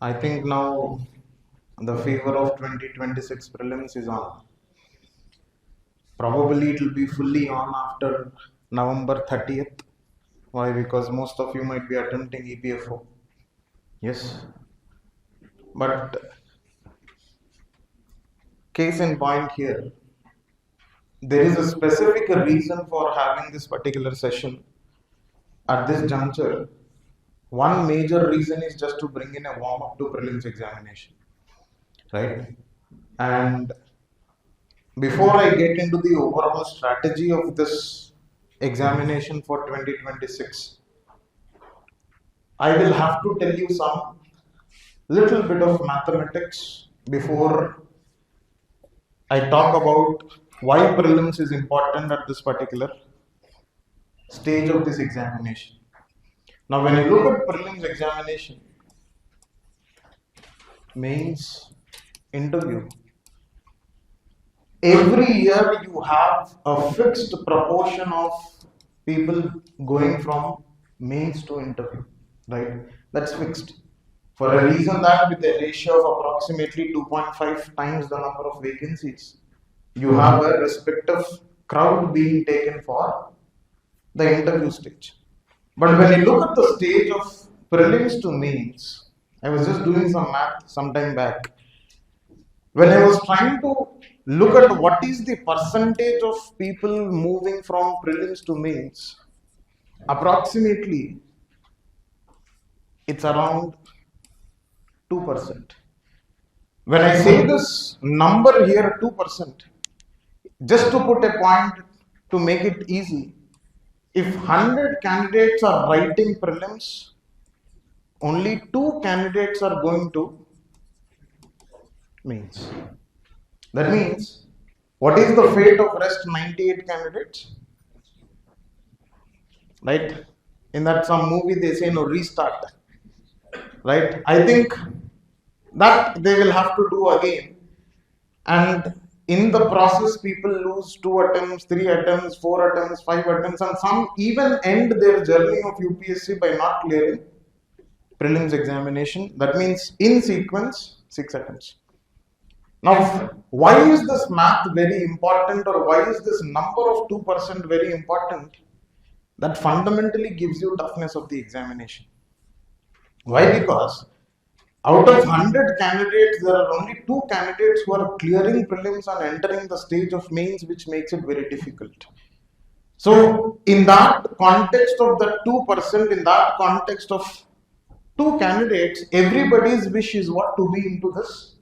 I think now the fever of 2026 prelims is on. Probably it will be fully on after November 30th. Why? Because most of you might be attempting EPFO. Yes. But case in point here, there is a specific reason for having this particular session at this juncture. One major reason is just to bring in a warm up to prelims examination, right? And before I get into the overall strategy of this examination for 2026, I will have to tell you some little bit of mathematics before I talk about why prelims is important at this particular stage of this examination. Now, when you look at prelims examination, mains, interview, every year you have a fixed proportion of people going from mains to interview, right? That's fixed. For a reason that with a ratio of approximately 2.5 times the number of vacancies, you have a respective crowd being taken for the interview stage. But when you look at the stage of prelims to mains, I was just doing some math some time back. When I was trying to look at what is the percentage of people moving from prelims to mains, approximately it's around 2%. When I say this number here 2%, just to put a point to make it easy, if 100 candidates are writing prelims, only 2 candidates are going to mains. That means, what is the fate of rest 98 candidates? Right? In that some movie they say no, restart. Right? I think that they will have to do again. And in the process, people lose 2 attempts, 3 attempts, 4 attempts, 5 attempts, and some even end their journey of UPSC by not clearing prelims examination. That means in sequence, 6 attempts. Now, why is this math very important, or why is this number of 2% very important? That fundamentally gives you toughness of the examination. Why? Because out of 100 candidates, there are only 2 candidates who are clearing prelims and entering the stage of mains, which makes it very difficult. So, in that context of the 2%, in that context of 2 candidates, everybody's wish is what? To be into this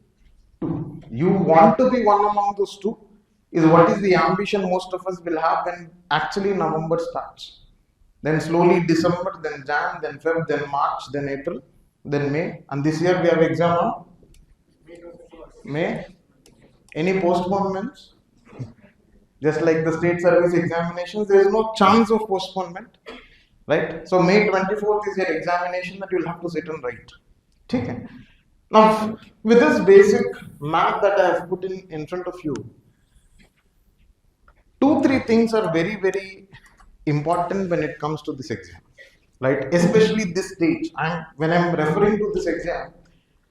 2. You want to be one among those 2 is what is the ambition most of us will have when actually November starts. Then slowly December, then Jan, then Feb, then March, then April, then May. And this year we have exam on May. Any postponements? Just like the state service examinations, there is no chance of postponement. Right? So May 24th is your examination that you will have to sit and write. Okay. Now, with this basic math that I have put in front of you, 2-3 things are very, very important when it comes to this exam, right? Especially this stage. When I'm referring to this exam,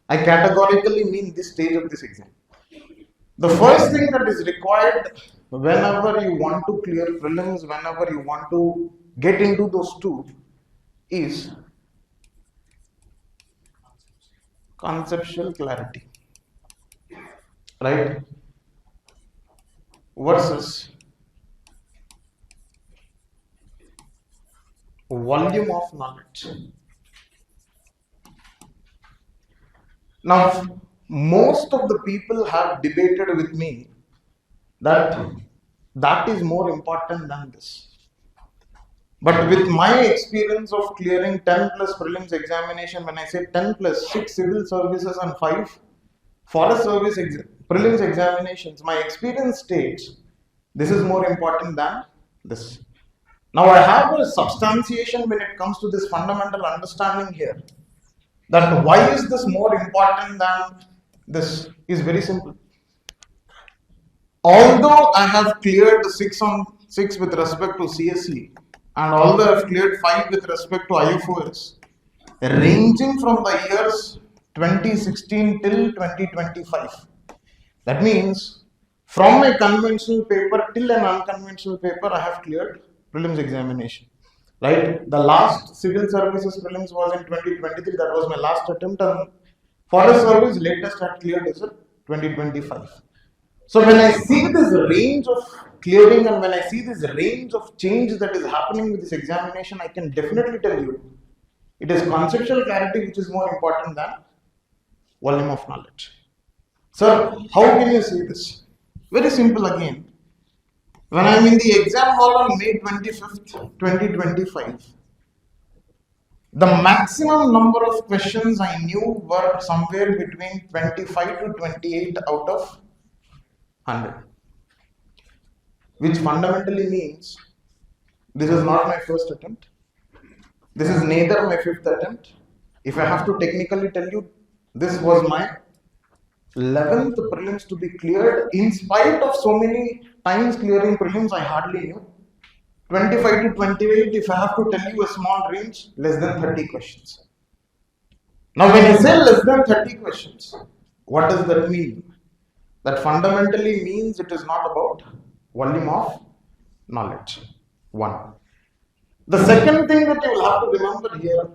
I categorically mean this stage of this exam. The first thing that is required whenever you want to clear prelims, whenever you want to get into those 2, is conceptual clarity, right? Versus volume of knowledge. Now, most of the people have debated with me that that is more important than this. But with my experience of clearing 10 plus prelims examination, when I say 10 plus 6 civil services and 5 forest service prelims examinations, my experience states this is more important than this. Now I have a substantiation when it comes to this fundamental understanding here, that why is this more important than this is very simple. Although I have cleared 6 on 6 with respect to CSE, and although I have cleared 5 with respect to IFOS, ranging from the years 2016 till 2025. That means from a conventional paper till an unconventional paper, I have cleared prelims examination. Right? The last civil services prelims was in 2023. That was my last attempt. And forest service latest I cleared is 2025. So when I see this range of clearing and when I see this range of change that is happening with this examination, I can definitely tell you it is conceptual clarity which is more important than volume of knowledge. Sir, how can you say this? Very simple again. When I am in the exam hall on May 25th, 2025, the maximum number of questions I knew were somewhere between 25 to 28 out of 100. Which fundamentally means this is not my first attempt. This is neither my fifth attempt. If I have to technically tell you, this was my 11th prelims to be cleared. In spite of so many times clearing prelims, I hardly knew. 25 to 28, if I have to tell you a small range, less than 30 questions. Now when I say less than 30 questions, what does that mean? That fundamentally means it is not about volume of knowledge. One. The second thing that you will have to remember here,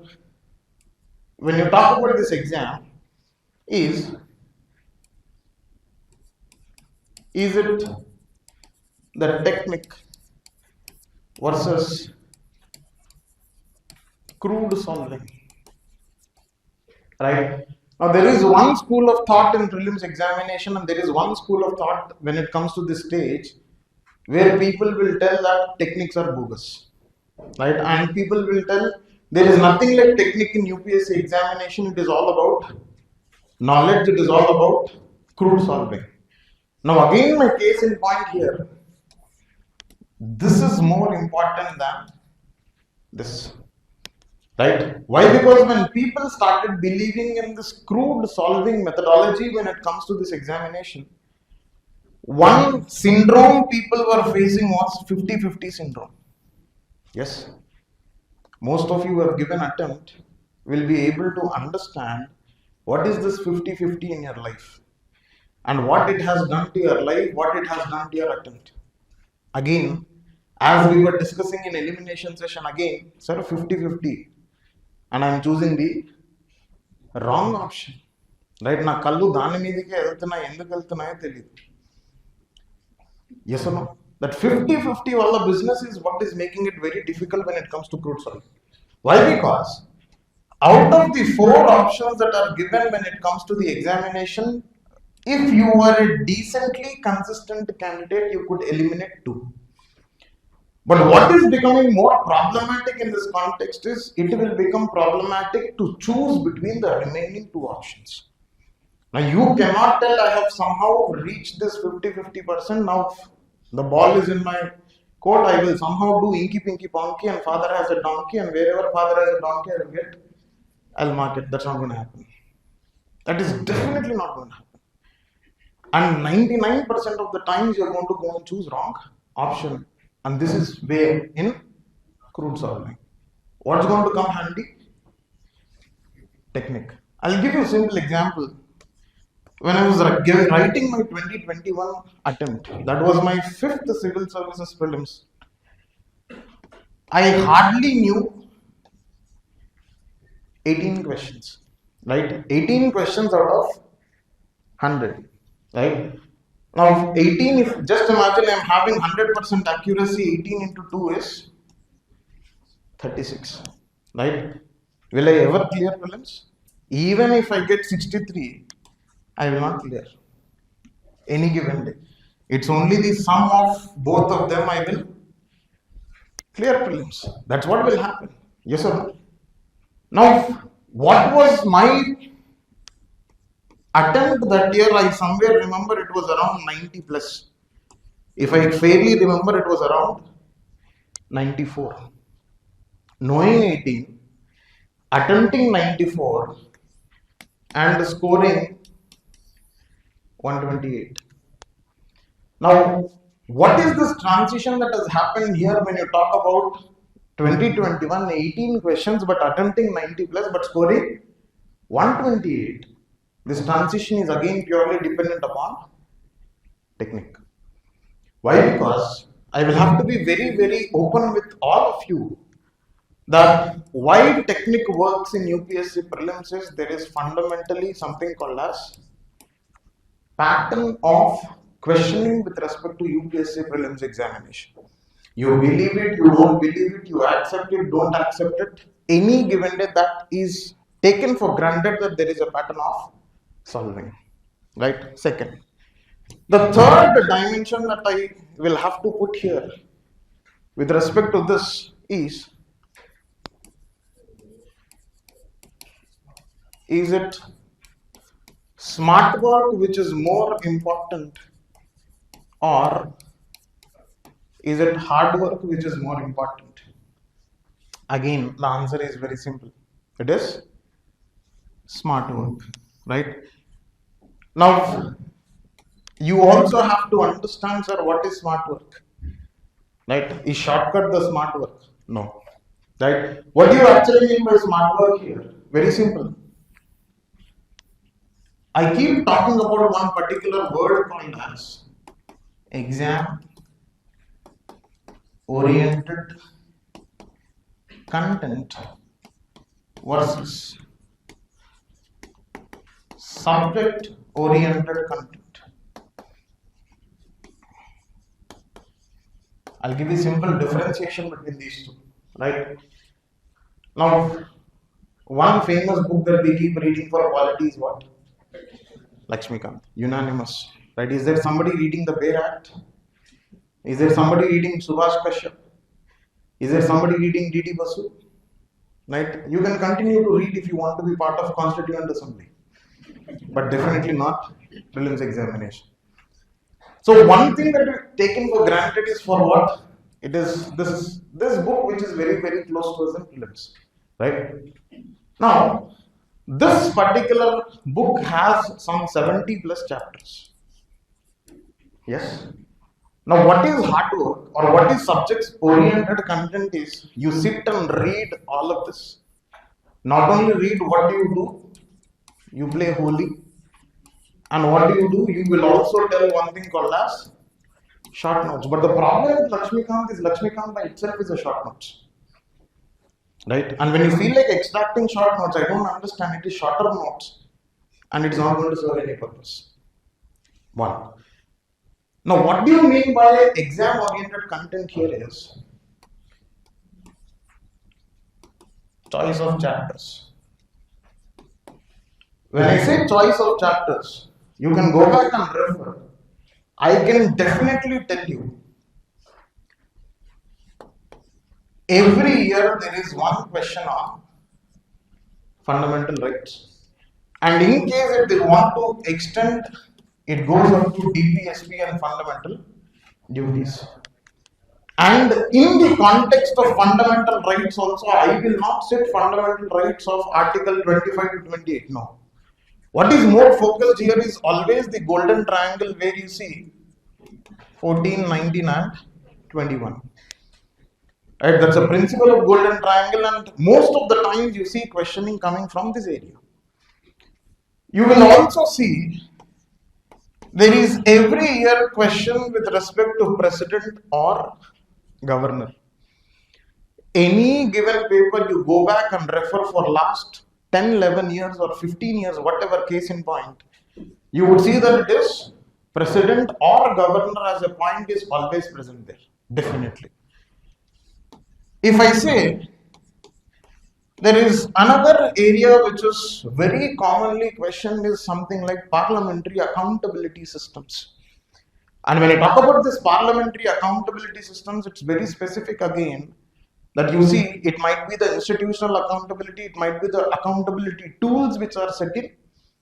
when you talk about this exam, is it the technique versus crude solving? Right? Now there is one school of thought in prelims examination and there is one school of thought when it comes to this stage where people will tell that techniques are bogus. Right? And people will tell there is nothing like technique in UPSC examination. It is all about knowledge. It is all about crude solving. Now again my case in point here, this is more important than this. Right? Why? Because when people started believing in this crude solving methodology when it comes to this examination, one syndrome people were facing was 50-50 syndrome. Yes, most of you who have given attempt will be able to understand what is this 50-50 in your life and what it has done to your life, what it has done to your attempt. Again, as we were discussing in elimination session again, sir, 50-50 and I am choosing the wrong option. Right? Na kallu dani meedike elthuna enduku elthunayo teliyadu. Yes or no? That 50-50 wala business is what is making it very difficult when it comes to crude solving. Why? Because out of the 4 options that are given when it comes to the examination, if you were a decently consistent candidate, you could eliminate 2. But what is becoming more problematic in this context is it will become problematic to choose between the remaining 2 options. Now you cannot tell I have somehow reached this 50-50%. Now the ball is in my court. I will somehow do inky pinky ponky and father has a donkey and wherever father has a donkey I'll mark it. That's not going to happen. That is definitely not going to happen. And 99% of the times you are going to go and choose wrong option. And this is where in crude solving. What's going to come handy? Technique. I'll give you a simple example. When I was writing my 2021 attempt, that was my 5th civil services prelims, I hardly knew 18 questions. Right? 18 questions out of 100. Right? Now 18, if just imagine I am having 100% accuracy, 18 into 2 is 36. Right? Will I ever clear prelims? Even if I get 63, I will not clear any given day. It's only the sum of both of them I will clear prelims. That's what will happen. Yes or no? Now, what was my attempt that year? I somewhere remember it was around 90 plus. If I fairly remember, it was around 94. Knowing 18, attempting 94 and scoring 128. Now, what is this transition that has happened here when you talk about 2021, 18 questions but attempting 90 plus but scoring 128? This transition is again purely dependent upon technique. Why? Because I will have to be very, very open with all of you that why technique works in UPSC prelims is there is fundamentally something called as pattern of questioning with respect to UPSC prelims examination. You believe it, you don't believe it, you accept it, don't accept it. Any given day that is taken for granted that there is a pattern of solving. Right? Second. The third dimension that I will have to put here with respect to this is it smart work which is more important, or is it hard work which is more important? Again, the answer is very simple. It is smart work, right? Now, you also have to understand, sir, what is smart work? Right? Is shortcut the smart work? No. Right? What do you actually mean by smart work here? Very simple. I keep talking about one particular word called as exam oriented content versus subject oriented content. I'll give you simple differentiation between these two, right? Now, one famous book that we keep reading for quality is what? Lakshmikant, unanimous, right? Is there somebody reading the Bear Act? Is there somebody reading Subhash Kashyap? Is there somebody reading D.D. Basu? Right? You can continue to read if you want to be part of Constituent Assembly, but definitely not prelims examination. So one thing that we've taken for granted is for what? It is this book which is very, very close to us in prelims, right? Now, this particular book has some 70 plus chapters. Yes. Now, what is hard work or what is subject oriented content is you sit and read all of this. Not only read, what do you do? You play holy. And what do? You will also tell one thing called as short notes. But the problem with Lakshmikant is Lakshmikant by itself is a short notes. Right? And when you feel like extracting short notes, I don't understand, it is shorter notes and it's not going to serve any purpose. One. Now, what do you mean by exam oriented content here is choice of chapters. When I say choice of chapters, you can go back and refer. I can definitely tell you, every year there is one question on fundamental rights. And in case if they want to extend, it goes up to DPSP and fundamental duties. And in the context of fundamental rights also, I will not set fundamental rights of Article 25 to 28. No. What is more focused here is always the golden triangle where you see 14, 19 and 21. Right? That's a principle of golden triangle, and most of the times you see questioning coming from this area. You will also see there is every year question with respect to president or governor. Any given paper you go back and refer for last 10, 11 years or 15 years, whatever case in point, you would see that it is president or governor as a point is always present there, definitely. If I say there is another area which is very commonly questioned is something like parliamentary accountability systems. And when I talk about this parliamentary accountability systems, it's very specific again. That you see, it might be the institutional accountability, it might be the accountability tools which are set in,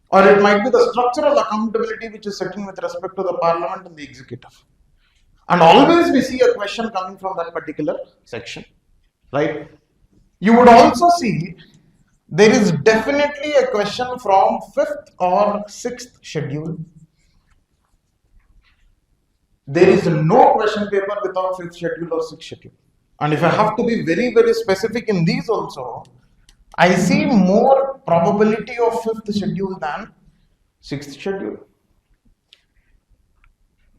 or it might be the structural accountability which is set in with respect to the parliament and the executive. And always we see a question coming from that particular section, right? You would also see there is definitely a question from 5th or 6th schedule. There is no question paper without 5th schedule or 6th schedule. And if I have to be very, very specific in these also, I see more probability of 5th schedule than 6th schedule.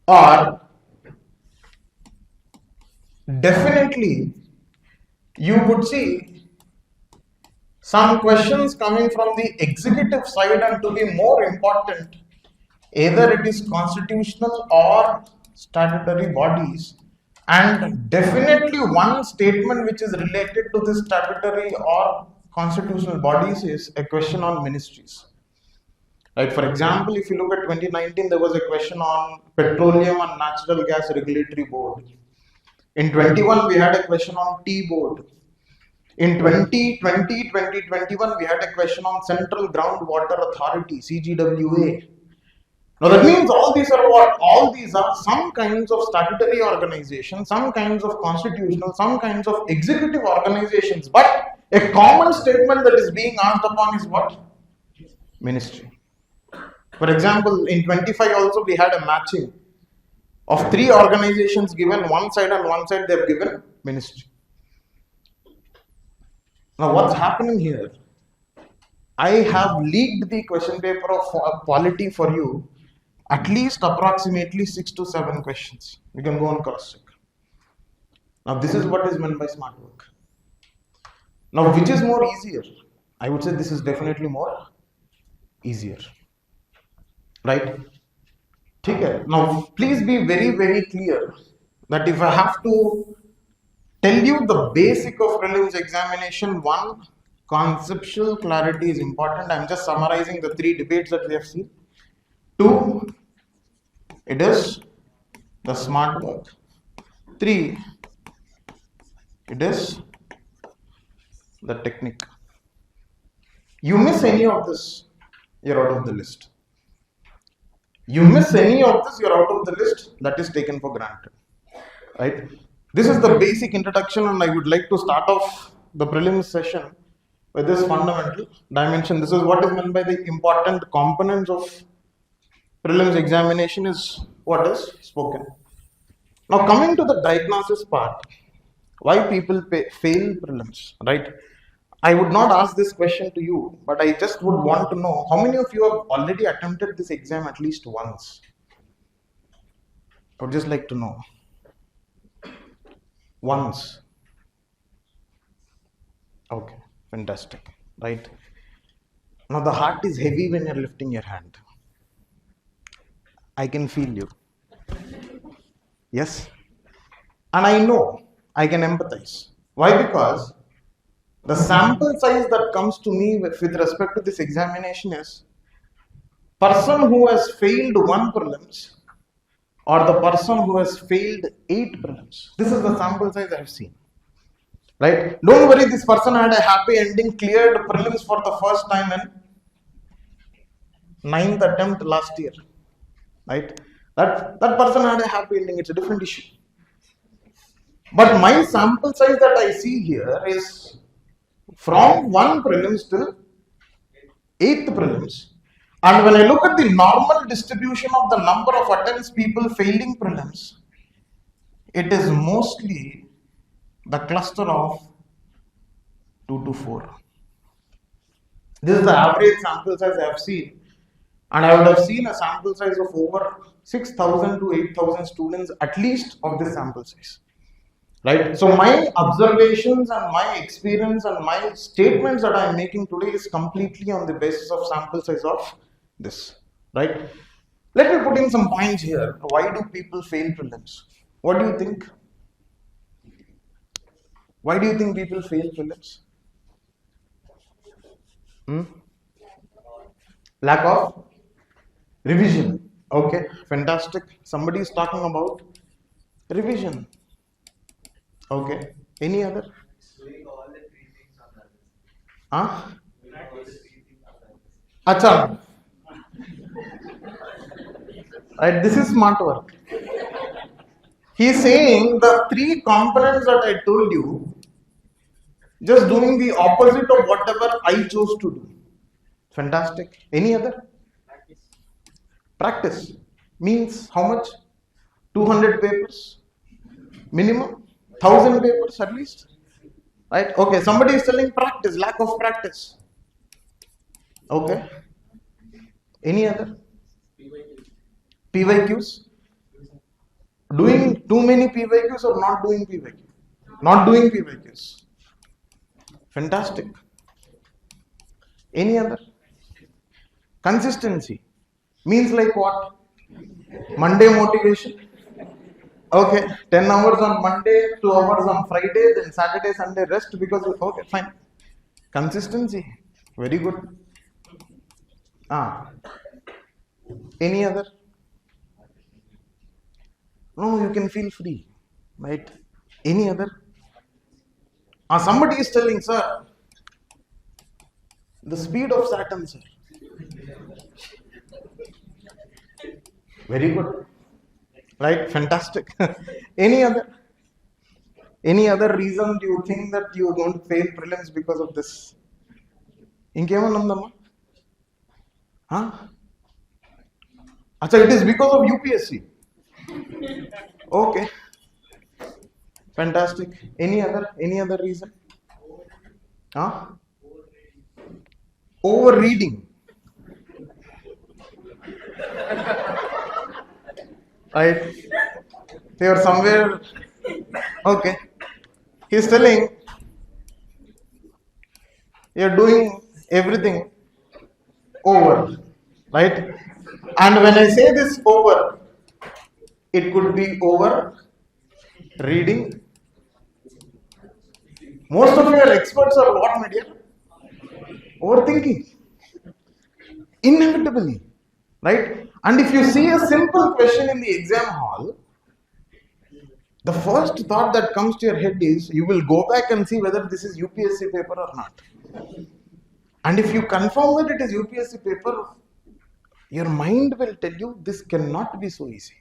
Or definitely you would see some questions coming from the executive side, and to be more important, either it is constitutional or statutory bodies, and definitely one statement which is related to the statutory or constitutional bodies is a question on ministries. Right? For example, if you look at 2019, there was a question on Petroleum and Natural Gas Regulatory Board. In 21, we had a question on Tea Board. In 2020, 2021, we had a question on Central Groundwater Authority, CGWA. Now that means all these are what? All these are some kinds of statutory organizations, some kinds of constitutional, some kinds of executive organizations. But a common statement that is being asked upon is what? Ministry. For example, in 25 also we had a matching of 3 organizations given one side, and one side they have given ministry. Now what's happening here? I have leaked the question paper of polity for you, at least approximately 6 to 7 questions. You can go and cross check. Now this is what is meant by smart work. Now which is more easier? I would say this is definitely more easier. Right? Okay. Now please be very, very clear that if I have to tell you the basic of prelims examination, 1, conceptual clarity is important. I am just summarizing the 3 debates that we have seen. 2, it is the smart work. 3, it is the technique. You miss any of this, you're out of the list. You miss any of this, you're out of the list. That is taken for granted. Right? This is the basic introduction, and I would like to start off the prelims session with this fundamental dimension. This is what is meant by the important components of prelims examination is what is spoken. Now coming to the diagnosis part, why people fail prelims, right? I would not ask this question to you, but I just would want to know how many of you have already attempted this exam at least once. I would just like to know. Once. Okay, fantastic, right? Now the heart is heavy when you're lifting your hand. I can feel you. Yes? And I know, I can empathize. Why? Because the sample size that comes to me with respect to this examination is person who has failed 1 prelims or the person who has failed 8 prelims. This is the sample size I have seen. Right? Don't worry, this person had a happy ending, cleared prelims for the first time in 9th attempt last year. Right? That person had a happy ending, it's a different issue. But my sample size that I see here is from 1 prelims till 8th prelims. And when I look at the normal distribution of the number of attempts people failing prelims, it is mostly the cluster of 2 to 4. This is the average sample size I have seen. And I would have seen a sample size of over 6,000 to 8,000 students at least of this sample size. Right? So my observations and my experience and my statements that I am making today is completely on the basis of sample size of this. Right? Let me put in some points here. Why do people fail prelims? What do you think? Why do you think people fail prelims? Lack of revision. Okay, fantastic. Somebody is talking about revision. Okay. Any other? Doing all the 3 things on the Acha. Right, this is smart work. He is saying the 3 components that I told you, just doing the opposite of whatever I chose to do. Fantastic. Any other? Practice. Means how much? 200 papers? Minimum? 1,000 papers at least? Right? Okay, somebody is telling practice, lack of practice. Okay. Any other? PYQs? Doing too many PYQs or not doing PYQ? Not doing PYQs. Fantastic. Any other? Consistency means like what? Monday motivation. Okay, 10 hours on Monday, 2 hours on Friday, then Saturday, Sunday rest because okay, fine. Consistency. Very good. Any other? No, you can feel free. Right? Any other? Somebody is telling, sir, the speed of Saturn, sir. Very good. Right? Fantastic. Any other? Any other reason do you think that you are going to fail prelims because of this? Inkemanundamma? Acha, it is because of UPSC. Okay. Fantastic. Any other reason? Overreading. Right? They are somewhere. Okay. He's telling you're doing everything over. Right? And when I say this over, it could be over reading. Most of your experts are what, my dear? Overthinking. Inevitably. Right? And if you see a simple question in the exam hall, the first thought that comes to your head is you will go back and see whether this is UPSC paper or not. And if you confirm that it is UPSC paper, your mind will tell you this cannot be so easy.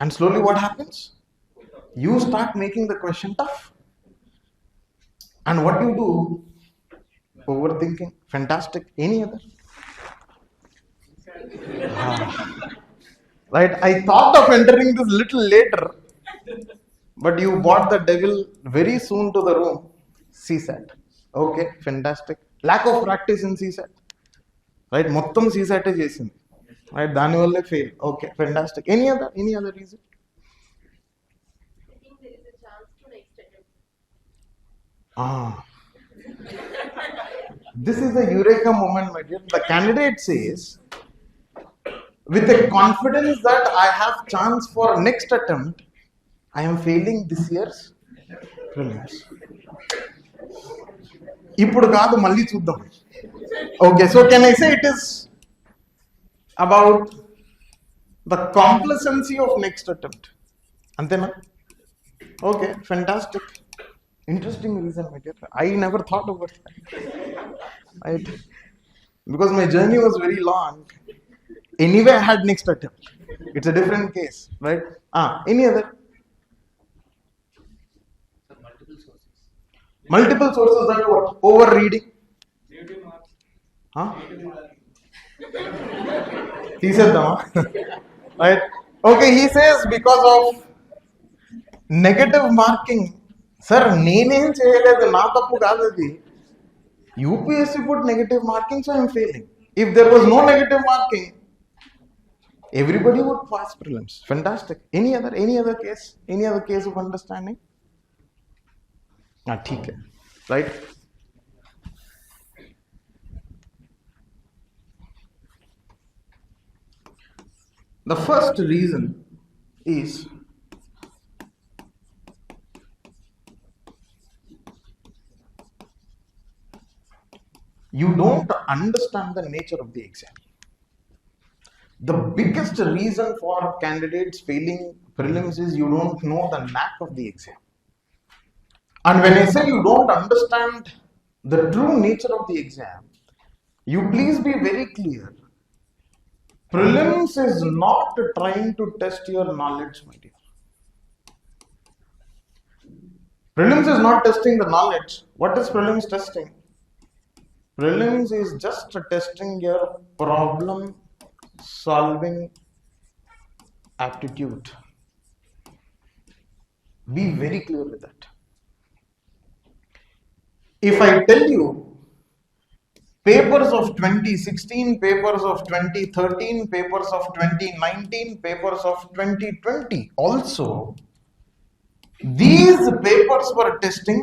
And slowly what happens? You start making the question tough. And what you do? Overthinking. Fantastic. Any other? Right? I thought of entering this little later, but you brought the devil very soon to the room. CSAT. Okay, fantastic. Lack of practice in CSAT. Right? Mottam CSAT is చేసింది. Right? దాని వల్లే fail. Okay, fantastic. Any other reason? I think there is a chance to next attempt. This is a eureka moment, my dear. The candidate says, with a confidence that I have chance for next attempt, I am failing this year's prelims. ఇప్పుడు కాదు మళ్ళీ చూద్దాం. Okay, so can I say it is about the complacency of next attempt? Antena? Okay, fantastic. Interesting reason, my dear. I never thought about that. Right? Because my journey was very long. Anyway, I had next attempt. It's a different case, right? Any other? Multiple sources that what? Over reading. He said right? Okay, he says because of negative marking. Sir, నేనేం చేయలేదు, నా తప్పు కాదు అది. UPSC put negative marking, so I am failing. If there was no negative marking, everybody would pass prelims. Fantastic. Any other case? Any other case of understanding? ठीक है. Right? The first reason is you don't understand the nature of the exam. The biggest reason for candidates failing prelims is you don't know the knack of the exam. And when I say you don't understand the true nature of the exam, you please be very clear. Prelims is not trying to test your knowledge, my dear. Prelims is not testing the knowledge. What is prelims testing? Prelims is just testing your problem solving aptitude. Be very clear with that. If I tell you papers of 2016, papers of 2013, papers of 2019, papers of 2020 also, these papers were testing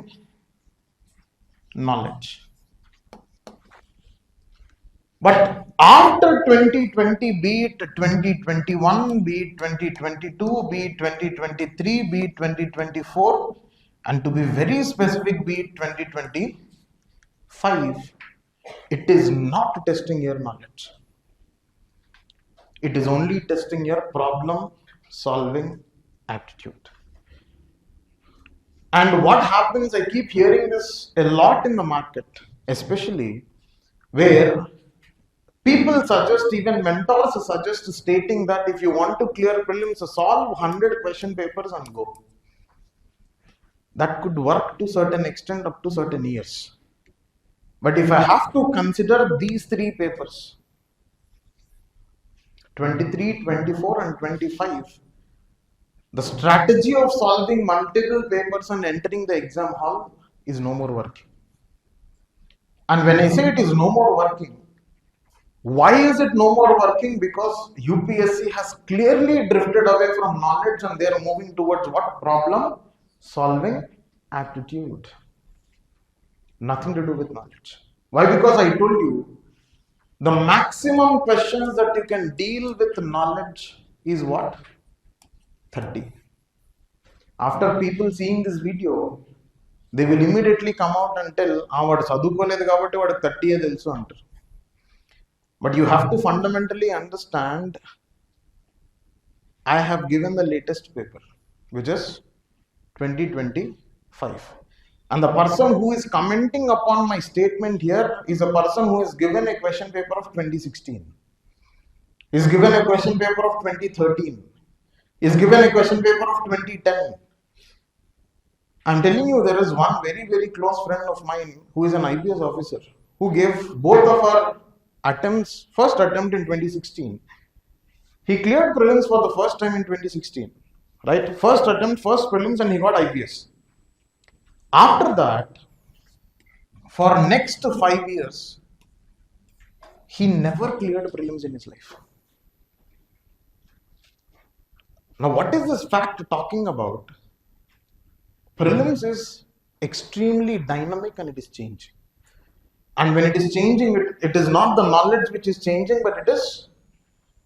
knowledge. But after 2020, be it 2021, be it 2022, be it 2023, be it 2024, and to be very specific, be it 2025, it is not testing your knowledge. It is only testing your problem solving aptitude. And what happens, I keep hearing this a lot in the market, especially where people suggest, even mentors suggest, stating that if you want to clear prelims, solve 100 question papers and go. That could work to certain extent up to certain years. But if I have to consider these three papers, 23, 24 and 25, the strategy of solving multiple papers and entering the exam hall is no more working. And when I say it is no more working, why is it no more working? Because UPSC has clearly drifted away from knowledge and they are moving towards what? Problem solving aptitude. Nothing to do with knowledge. Why? Because I told you, the maximum questions that you can deal with knowledge is what? 30. After people seeing this video, they will immediately come out and tell, "Avadu sadukoledu kabatti vadu 30 e telusu" antaru. But you have to fundamentally understand, I have given the latest paper, which is 2025. And the person who is commenting upon my statement here is a person who is given a question paper of 2016, is given a question paper of 2013, is given a question paper of 2010. I'm telling you, there is one very, very close friend of mine who is an IPS officer who gave both of our attempts, first attempt in 2016. He cleared prelims for the first time in 2016, right? First attempt, first prelims, and he got IPS. After that, for next 5 years, he never cleared prelims in his life. Now, what is this fact talking about? Prelims is extremely dynamic and it is changing. And when it is changing, it is not the knowledge which is changing, but it is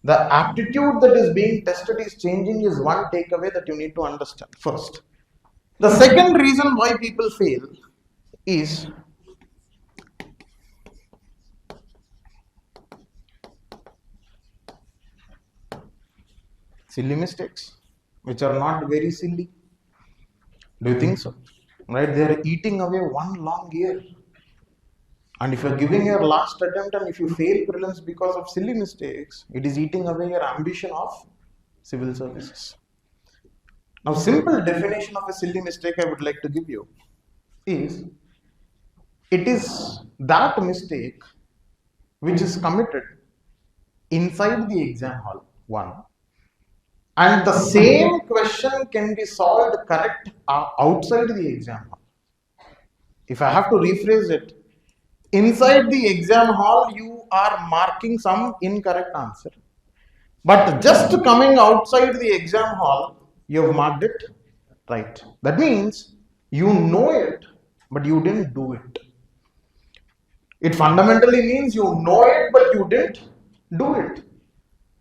the aptitude that is being tested is changing, is one takeaway that you need to understand first. The second reason why people fail is silly mistakes, which are not very silly. Do you think so? Right? They are eating away one long year. And if you are giving your last attempt and if you fail prelims because of silly mistakes, it is eating away your ambition of civil services. Now, simple definition of a silly mistake I would like to give you is, it is that mistake which is committed inside the exam hall, one, and the same question can be solved correct outside the exam hall. If I have to rephrase it, inside the exam hall, you are marking some incorrect answer. But just coming outside the exam hall, you have marked it right. That means you know it, but you didn't do it. It fundamentally means you know it, but you didn't do it.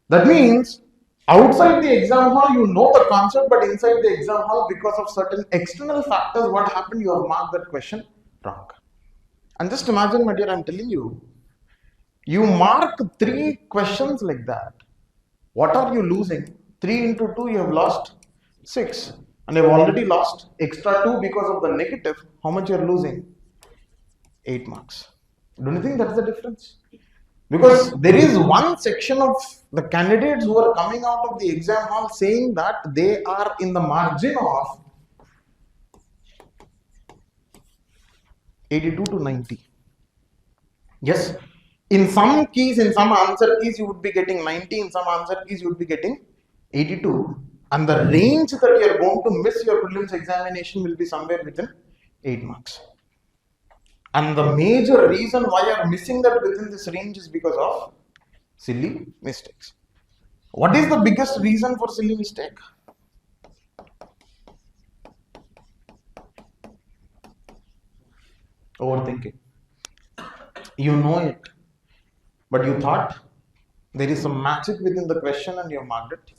That means outside the exam hall, you know the concept, but inside the exam hall, because of certain external factors, what happened? You have marked that question wrong. And just imagine, my dear, I'm telling you, you mark 3 questions like that. What are you losing? 3 into 2, you have lost 6. And you've already lost extra 2 because of the negative. How much you're losing? 8 marks. Don't you think that's the difference? Because there is one section of the candidates who are coming out of the exam hall saying that they are in the margin of 82 to 90. Yes, in some keys, in some answer keys, you would be getting 90, in some answer keys, you would be getting 82. And the range that you are going to miss your prelims examination will be somewhere within 8 marks. And the major reason why you are missing that within this range is because of silly mistakes. What is the biggest reason for silly mistake? Overthinking. You know it, but you thought there is some magic within the question and you marked it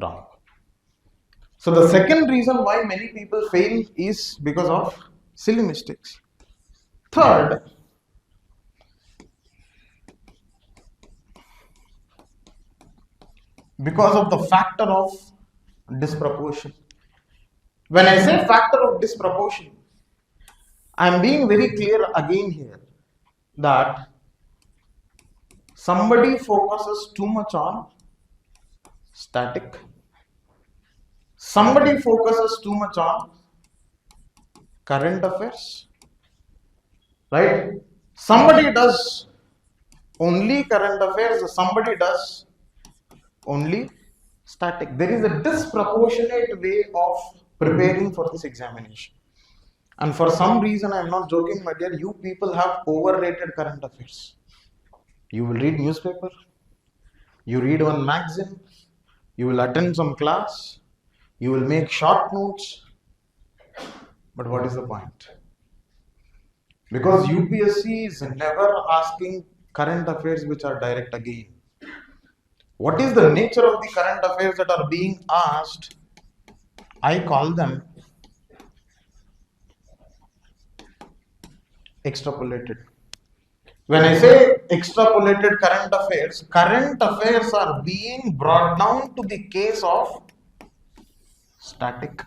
wrong. So the second reason why many people fail is because of silly mistakes. Third, because of the factor of disproportion. When I say factor of disproportion, I am being very clear again here that somebody focuses too much on static, somebody focuses too much on current affairs, right? Somebody does only current affairs, somebody does only static. There is a disproportionate way of preparing for this examination. And for some reason, I am not joking, my dear, you people have overrated current affairs. You will read newspaper, you read one magazine, you will attend some class, you will make short notes. But what is the point? Because UPSC is never asking current affairs which are direct again. What is the nature of the current affairs that are being asked? I call them extrapolated. When I say extrapolated current affairs are being brought down to the case of static.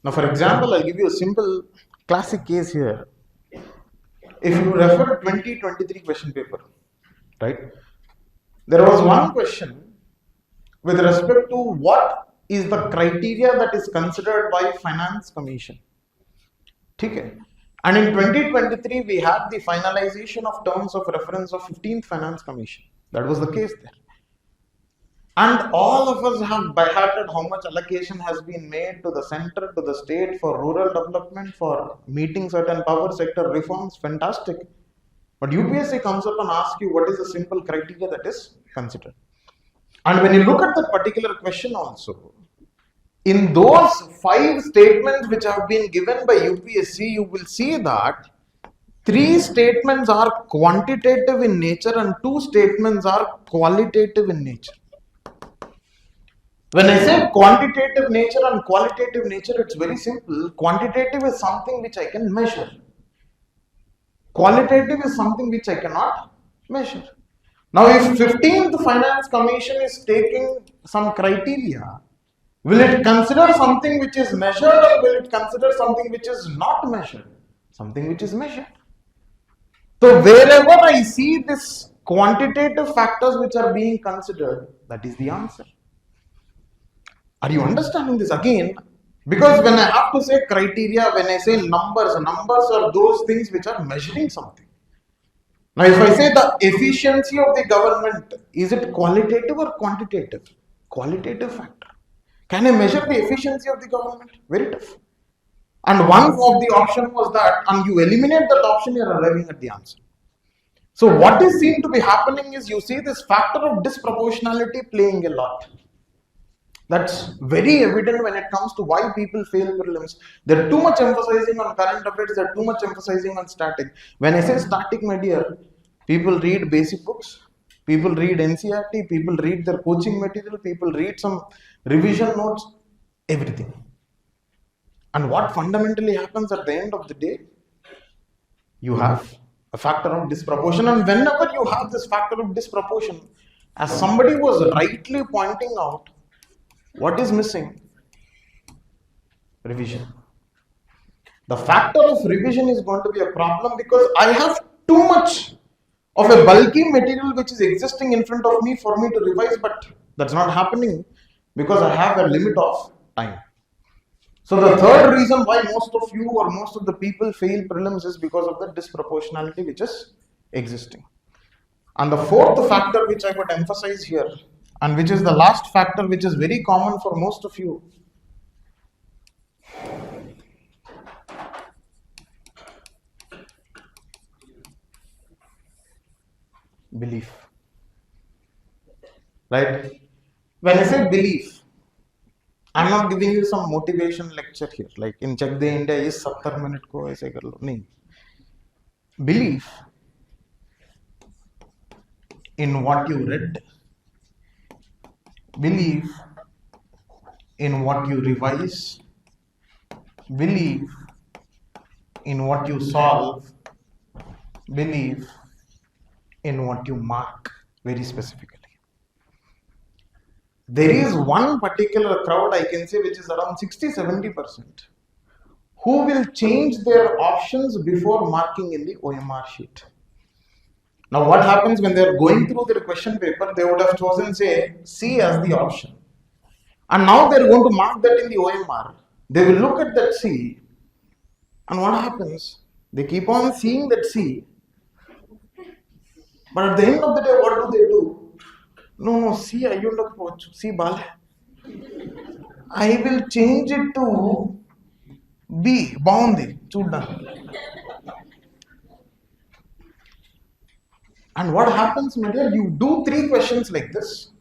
Now, for example, I'll give you a simple classic case here. If you refer 2023 question paper, right? There was one question with respect to what is the criteria that is considered by Finance Commission. Okay. And in 2023, we had the finalization of terms of reference of 15th Finance Commission. That was the case there. And all of us have by hearted how much allocation has been made to the center, to the state for rural development, for meeting certain power sector reforms. Fantastic. But UPSC comes up and asks you what is the simple criteria that is considered. And when you look at that particular question also, in those 5 statements which have been given by UPSC, you will see that 3 statements are quantitative in nature and 2 statements are qualitative in nature. When I say quantitative nature and qualitative nature, it's very simple. Quantitative is something which I can measure. Qualitative is something which I cannot measure. Now, if 15th Finance Commission is taking some criteria, will it consider something which is measured or will it consider something which is not measured? Something which is measured. So, wherever I see this quantitative factors which are being considered, that is the answer. Are you understanding this again? Because when I have to say criteria, when I say numbers are those things which are measuring something. Now, if I say the efficiency of the government, is it qualitative or quantitative? Qualitative factor. Can I measure the efficiency of the government? Very tough. And one of the option was that, and you eliminate that option, you are arriving at the answer. So what is seen to be happening is you see this factor of disproportionality playing a lot. That's very evident when it comes to why people fail prelims. They're too much emphasizing on current affairs, they're too much emphasizing on static. When I say static, my dear, people read basic books, people read NCERT, people read their coaching material, people read some revision notes, everything. And what fundamentally happens at the end of the day? You have a factor of disproportion, and whenever you have this factor of disproportion, as somebody was rightly pointing out, what is missing? Revision. The factor of revision is going to be a problem because I have too much of a bulky material which is existing in front of me for me to revise, but that's not happening because I have a limit of time. So the third reason why most of you or most of the people fail prelims is because of the disproportionality which is existing. And the fourth factor which I would emphasize here, and which is the last factor which is very common for most of you, Belief. Right? When I say belief, I'm not giving you some motivation lecture here. Like in Check the India is 70 minute को ऐसे कर लो नहीं. Belief in what you read, believe in what you revise, believe in what you solve, believe in what you mark very specifically. There is one particular crowd I can say which is around 60-70% who will change their options before marking in the OMR sheet. Now what happens when they are going through their question paper, they would have chosen say C as the option. And now they are going to mark that in the OMR. They will look at that C and what happens? They keep on seeing that C. But at the end of the day, what do? No, C, I don't know. C, Bal. I will change it to B, Baundi, Chudan. And what happens, my dear? You do 3 questions like this,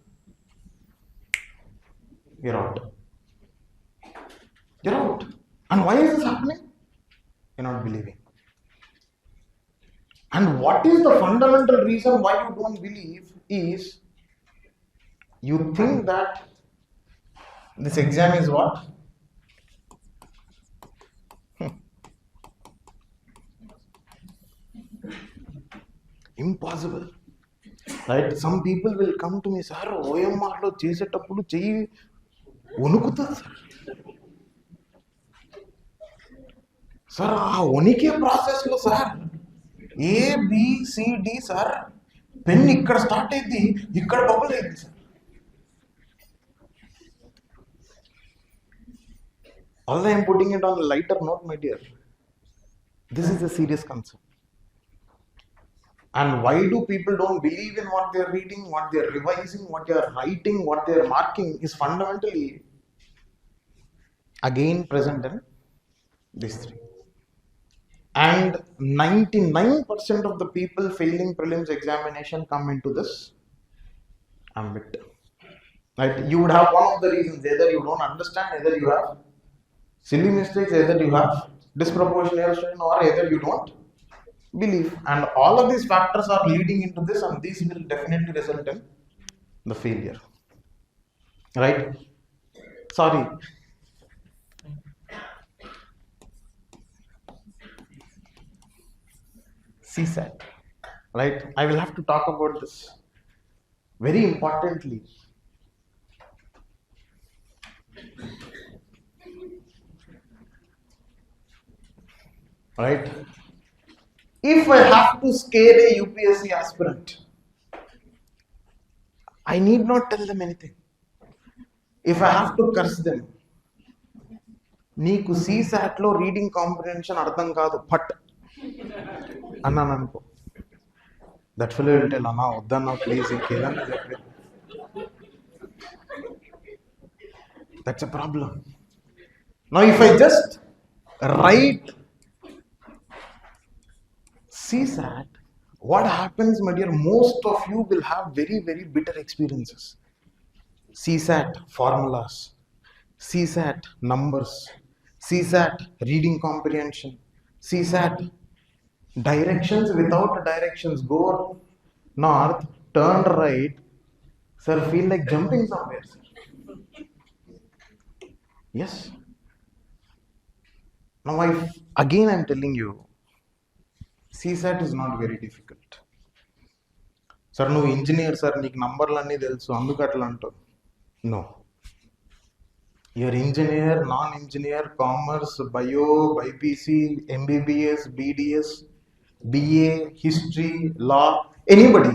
you're out. You're out. And why is this happening? You're not believing. And what is the fundamental reason why you don't believe is you think that this exam is what? Impossible. Right? Some people will come to me, sir, OMR lo చేసేటప్పుడు చెయ్యి వణుకుతుంది sir ఆ వణికే ప్రాసెస్లో sir ABCD sir pen ఇక్కడ start అయింది ఇక్కడ bubble అయింది sir although I am putting it on a lighter note, my dear, this is a serious concern. And why do people don't believe in what they are reading, what they are revising, what they are writing, what they are marking is fundamentally again present in these 3. And 99% of the people failing prelims examination come into this ambit. Right? You would have one of the reasons, either you don't understand, either you have silly mistakes, either you have disproportionate strain, or either you don't believe. And all of these factors are leading into this, and these will definitely result in the failure. Right? Sorry. CSAT. Right? I will have to talk about this very importantly. Right? If I have to scare a UPSC aspirant, I need not tell them anything. If I have to curse them, నీకు CSAT లో reading comprehension అర్థం కాదు ఫట్ అన్నాను అనుకో, that fellow will tell అన్నా వద్దన్నా please ఇంకేదన్నా చెప్పలేదు. That's a problem. Now if I just right CSAT, what happens, my dear, most of you will have very, very bitter experiences. CSAT formulas, CSAT numbers, CSAT reading comprehension, CSAT directions without directions, go north, turn right, sir, feel like jumping somewhere, sir. Yes. Now again I'm telling you, CSAT is not very difficult. Sir, నువ్వు engineer sir, నీకు నంబర్లు అన్నీ తెలుసు అందుకు అట్లా అంటావు. No, your engineer, non engineer, commerce, bio, BiPC, MBBS, BDS, BA, history, law, anybody,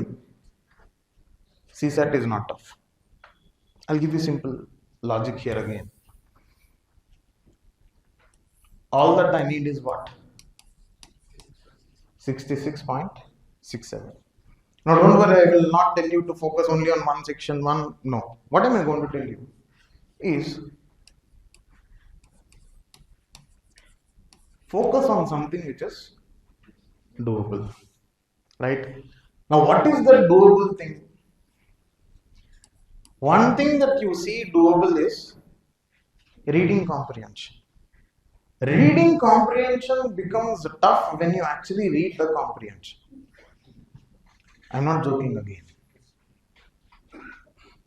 CSAT is not tough. I'll give you simple logic here again. All that I need is what? 66.67. Now don't worry, I will not tell you to focus only on one section, one. No. What am I going to tell you is focus on something which is doable. Right? Now, what is the doable thing? One thing that you see doable is reading comprehension. Reading comprehension becomes tough when you actually read the comprehension. I'm not joking again.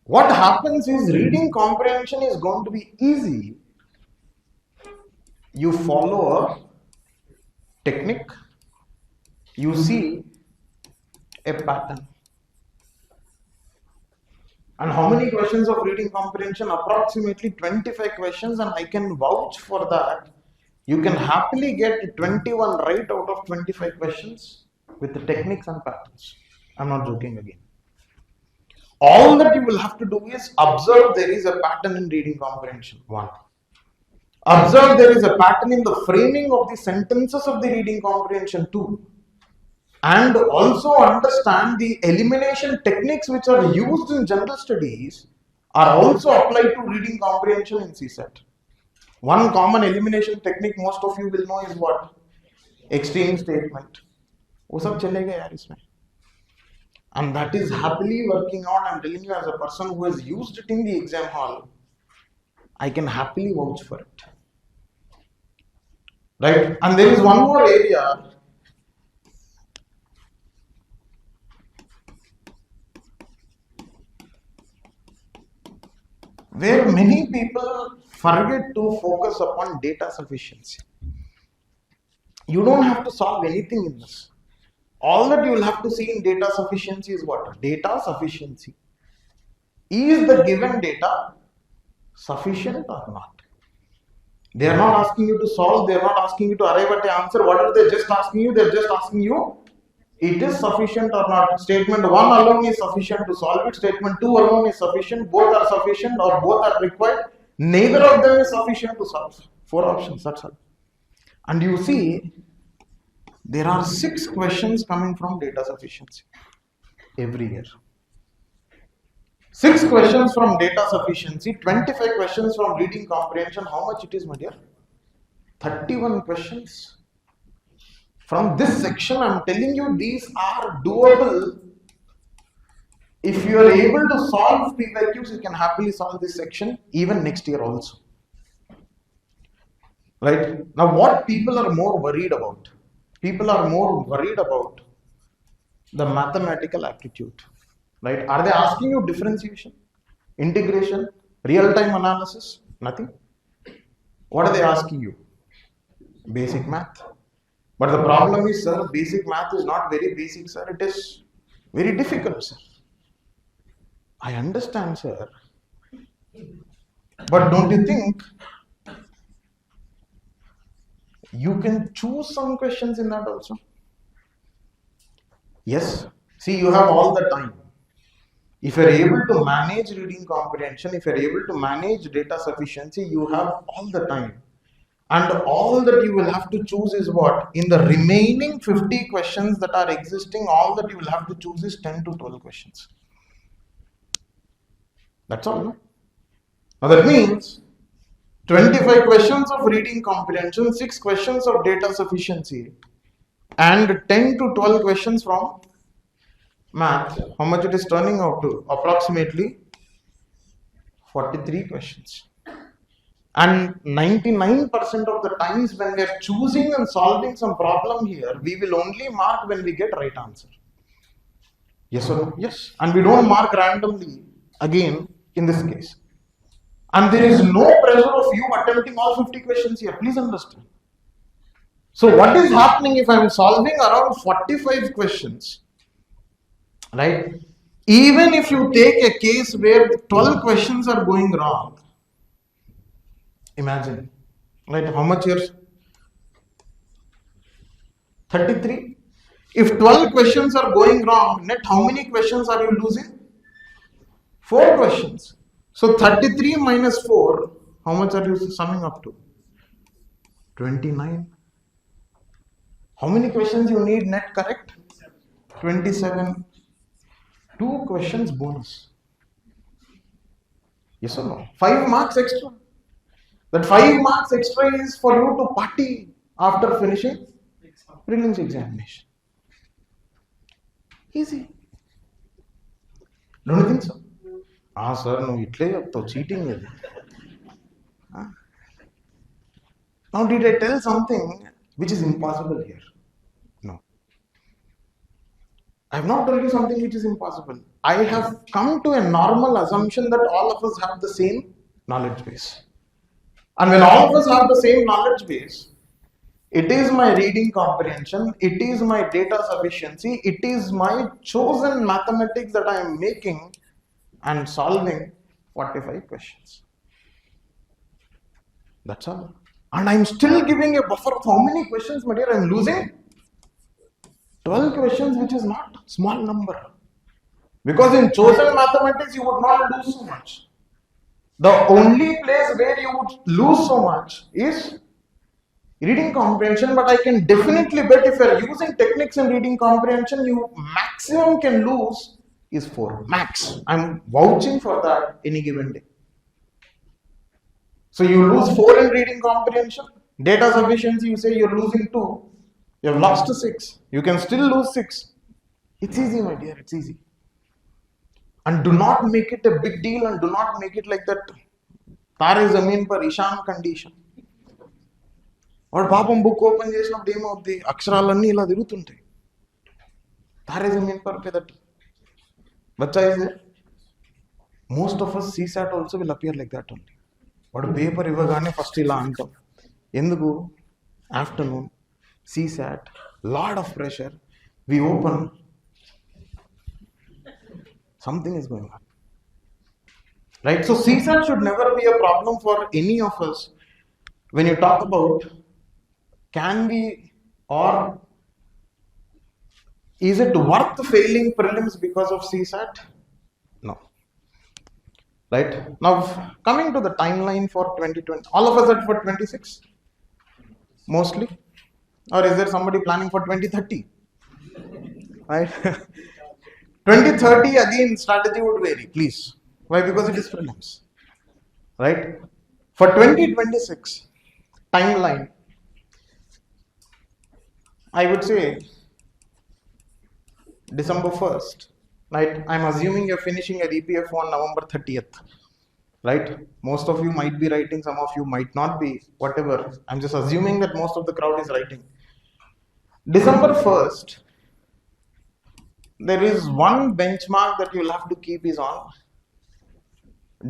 What happens is reading comprehension is going to be easy. You follow a technique, you see a pattern. And how many questions of reading comprehension? Approximately 25 questions, and I can vouch for that. You can happily get 21 right out of 25 questions with the techniques and patterns. I'm not joking again. All that you will have to do is observe there is a pattern in reading comprehension. 1. Observe there is a pattern in the framing of the sentences of the reading comprehension. 2. And also understand the elimination techniques which are used in general studies are also applied to reading comprehension in CSAT. One common elimination technique most of you will know is what? Extreme statement. वो सब चलेगा यार इसमें. And that is happily working out. I'm telling you, as a person who has used it in the exam hall, I can happily vouch for it. Right? And there is one more area. Where many people forget to focus upon data sufficiency. You don't have to solve anything in this. All that you will have to see in data sufficiency is what? Data sufficiency. Is the given data sufficient or not? They are not asking you to solve, they are not asking you to arrive at an answer. What are they just asking you? They are just asking you, it is sufficient or not. Statement 1 alone is sufficient to solve it. Statement 2 alone is sufficient. Both are sufficient or both are required. Neither of them is sufficient to solve. 4 options, that's all. And you see, there are 6 questions coming from data sufficiency every year. 6 questions from data sufficiency, 25 questions from reading comprehension. How much it is, my dear? 31 questions. From this section, I'm telling you, these are doable. If you are able to solve PYQs, you can happily solve this section even next year also. Right? Now, what people are more worried about? People are more worried about the mathematical aptitude. Right? Are they asking you differentiation, integration, real-time analysis? Nothing. What are they asking you? Basic math. But the problem is, sir, basic math is not very basic, sir. It is very difficult, sir. I understand, sir. But don't you think you can choose some questions in that also? Yes. See, you have all the time. If you are able to manage reading comprehension, if you are able to manage data sufficiency, you have all the time. And all that you will have to choose is what? In the remaining 50 questions that are existing, all that you will have to choose is 10 to 12 questions. That's all. No? Now that means 25 questions of reading comprehension, 6 questions of data sufficiency, and 10 to 12 questions from math. How much it is turning out to? Approximately 43 questions. And 99% of the times when we are choosing and solving some problem here, we will only mark when we get right answer. Yes or no? Yes. And we don't mark randomly again in this case. And there is no pressure of you attempting all 50 questions here. Please understand. So what is happening if I am solving around 45 questions, right? Even if you take a case where 12 questions are going wrong, imagine, right? How much years? 33. If 12 questions are going wrong, net how many questions are you losing? 4 questions. So 33 minus 4, how much are you summing up to? 29. How many questions you need net correct? 27. 2 questions bonus. Yes or no? 5 marks extra. That 5 marks extra is for you to party after finishing prelims examination. Easy. Don't you think so? Sir, no, itle cheptavu cheating idi. Now, did I tell something which is impossible here? No. I have not told you something which is impossible. I have come to a normal assumption that all of us have the same knowledge base. And when all of us have the same knowledge base, it is my reading comprehension, it is my data sufficiency, it is my chosen mathematics that I am making and solving 45 questions. That's all. And I am still giving a buffer of how many questions, my dear? I am losing 12 questions, which is not a small number. Because in chosen mathematics, you would not lose so much. The only place where you would lose so much is reading comprehension, but I can definitely bet if you are using techniques in reading comprehension, you maximum can lose is 4. Max. I am vouching for that any given day. So you lose 4 in reading comprehension. Data sufficiency, you say you're losing 2. You have lost 6. You can still lose 6. It's easy, my dear. It's easy. And do not make it a big deal and do not make it like that Tare Zameen par Ishan condition. వాడు పాపం book open చేసినప్పుడు ఏమవుద్ది, అక్షరాలన్నీ ఇలా తిరుగుతుంటాయి. తారే జమీన్ పర్ పే that బచ్చా is there. Most of us CSAT also will appear like that only. వాడు పేపర్ ఇవ్వగానే ఫస్ట్ ఇలా అంటాం. ఎందుకు? Afternoon CSAT, lot of pressure, we open, something is going on. Right? So CSAT should never be a problem for any of us. When you talk about can we or is it worth failing prelims because of CSAT? No. Right? Now coming to the timeline for 2020, all of us are for 26 mostly, or is there somebody planning for 2030? Right? 2030 again strategy would vary, please. Why? Because it is prelims. Right? For 2026 timeline, I would say December 1st, right? I'm assuming you're finishing your EPF on November 30th, right? Most of you might be writing, some of you might not be, whatever. I'm just assuming that most of the crowd is writing. December 1st, there is one benchmark that you'll have to keep is on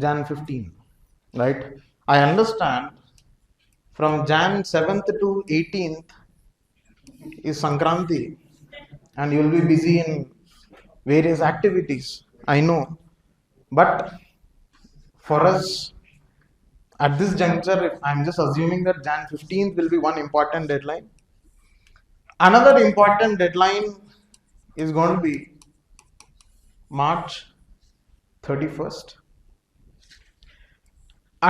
Jan 15, right? I understand from Jan 7th to 18th is Sankranti and you will be busy in various activities, I know, but for us at this juncture, I'm just assuming that Jan 15th will be one important deadline. Another important deadline is going to be March 31st.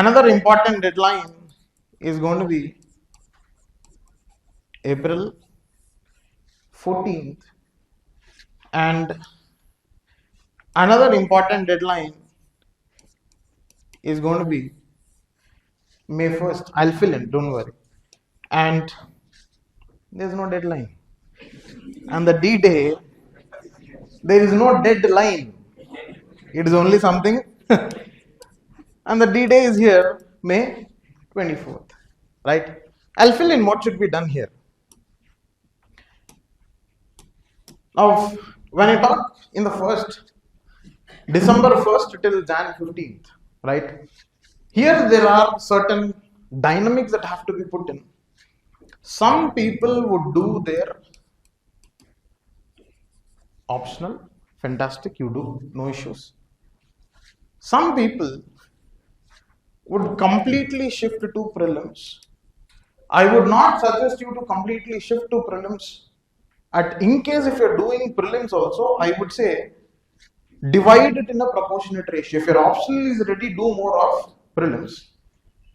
Another important deadline is going to be April 14th, and another important deadline is going to be May 1st. I'll fill in, don't worry. And there's no deadline. And the D-Day, there is no deadline. It is only something. And the D-Day is here, May 24th. Right? I'll fill in what should be done here. Now, when I talk in the first, December 1st till Jan 15th, right? Here there are certain dynamics that have to be put in. Some people would do their optional, fantastic, you do, no issues. Some people would completely shift to prelims. I would not suggest you to completely shift to prelims. In case if you're doing prelims also, I would say divide it in a proportionate ratio. If your optional is ready, do more of prelims.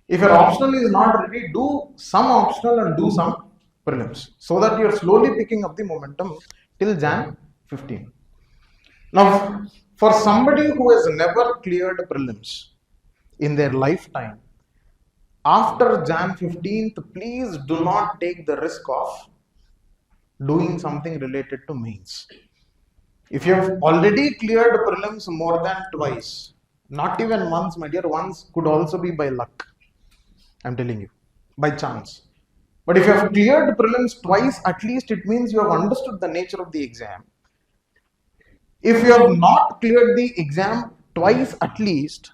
If your optional is not ready, do some optional and do some prelims, so that you're slowly picking up the momentum till Jan 15. Now, for somebody who has never cleared prelims in their lifetime, after Jan 15th, please do not take the risk of doing something related to mains. If you have already cleared prelims more than twice, not even once, my dear, once could also be by luck. I'm telling you, by chance. But if you have cleared prelims twice, at least it means you have understood the nature of the exam. If you have not cleared the exam twice at least,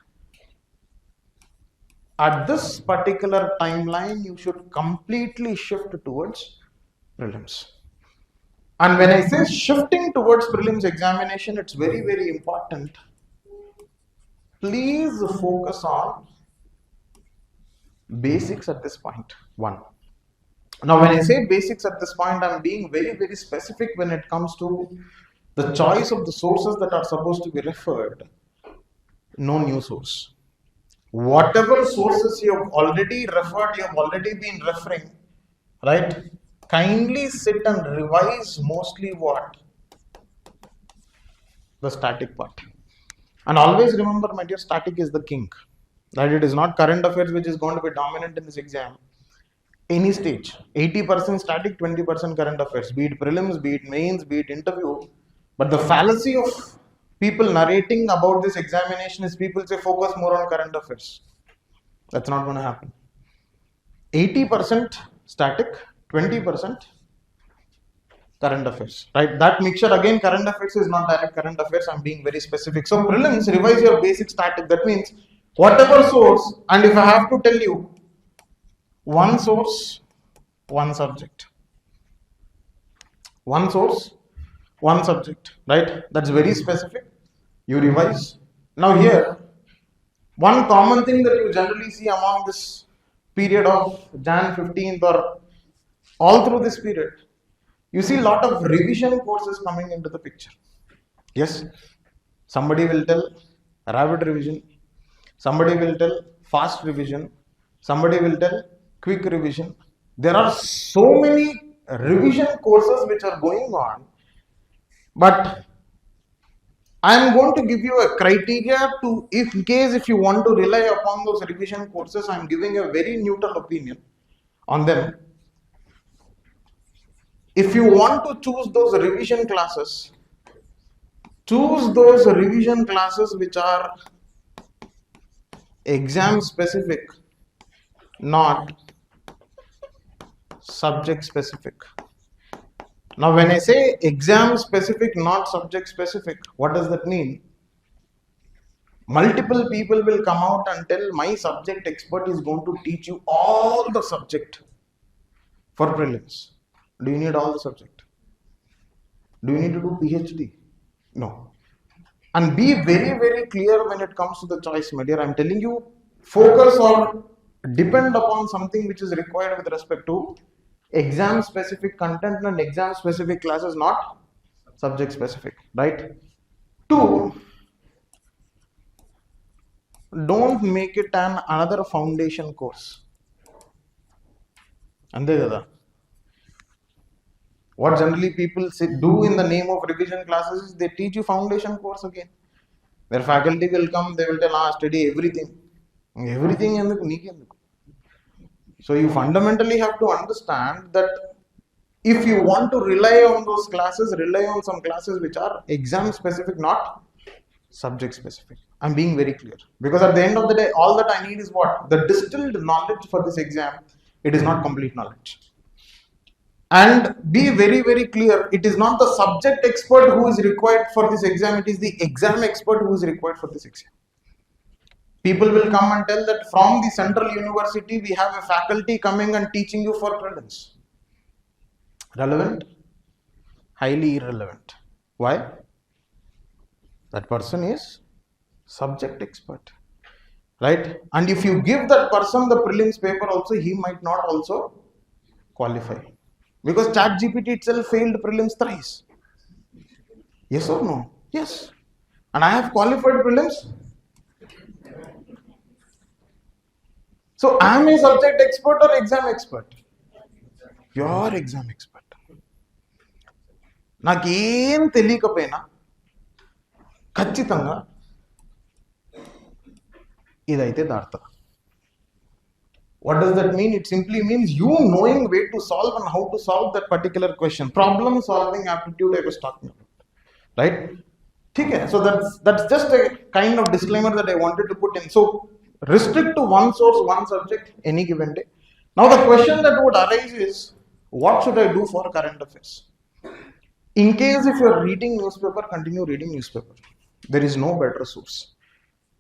at this particular timeline, you should completely shift towards prelims. And when I say shifting towards prelims examination, it's very, very important. Please focus on basics at this point. One. Now, when I say basics at this point, I'm being very, very specific when it comes to the choice of the sources that are supposed to be referred. No new source. Whatever sources you have already referred, you have already been referring, right? Kindly sit and revise mostly what? The static part. And always remember, my dear, static is the king. Right? It is not current affairs which is going to be dominant in this exam. Any stage, 80% static, 20% current affairs, be it prelims, be it mains, be it interview. But the fallacy of people narrating about this examination is people say focus more on current affairs. That's not going to happen. 80% static, 20% current affairs, right? That mixture, again, current affairs is not direct current affairs. I'm being very specific. So prelims, revise your basic static. That means whatever source, and if I have to tell you, one source, one subject. One source, one subject, right? That's very specific. You revise. Now here, one common thing that you generally see among this period of Jan 15th or all through this period, you see a lot of revision courses coming into the picture. Yes, somebody will tell rapid revision, somebody will tell fast revision, somebody will tell quick revision. There are so many revision courses which are going on, but I am going to give you a criteria to, in case if you want to rely upon those revision courses, I am giving a very neutral opinion on them. If you want to choose those revision classes, choose those revision classes which are exam specific, not subject specific. Now, when I say exam specific, not subject specific, what does that mean? Multiple people will come out and tell my subject expert is going to teach you all the subject for prelims. Do you need all the subject? Do you need to do PhD? No. And be very, very clear when it comes to the choice, my dear. I'm telling you, focus or depend upon something which is required with respect to exam specific content and exam specific classes, not subject specific, right? 2, don't make it another foundation course. Ante kada. What generally people do in the name of revision classes is they teach you foundation course again. Their faculty will come, they will tell, study everything. Everything enduku neeke enduku. So you fundamentally have to understand that if you want to rely on those classes, rely on some classes which are exam specific, not subject specific. I'm being very clear. Because at the end of the day, all that I need is what? The distilled knowledge for this exam. It is not complete knowledge. And be very, very clear, it is not the subject expert who is required for this exam, it is the exam expert who is required for this exam. People will come and tell that from the central university, we have a faculty coming and teaching you for prelims. Relevant? Highly irrelevant. Why? That person is subject expert. Right? And if you give that person the prelims paper also, he might not also qualify. Because ChatGPT itself failed prelims thrice. Yes or no? Yes. And I have qualified prelims. So I am a subject expert or exam expert? Pure exam expert. నాకేం తెలియకపోయినా ఖచ్చితంగా ఇదైతే దాటుతా. What does that mean? It simply means you knowing way to solve and how to solve that particular question. Problem solving aptitude I was talking about. right? Okay, so that's just a kind of disclaimer that I wanted to put in. So restrict to one source, one subject, any given day. Now the question that would arise is, what should I do for current affairs? In case if you're reading newspaper, continue reading newspaper. There is no better source.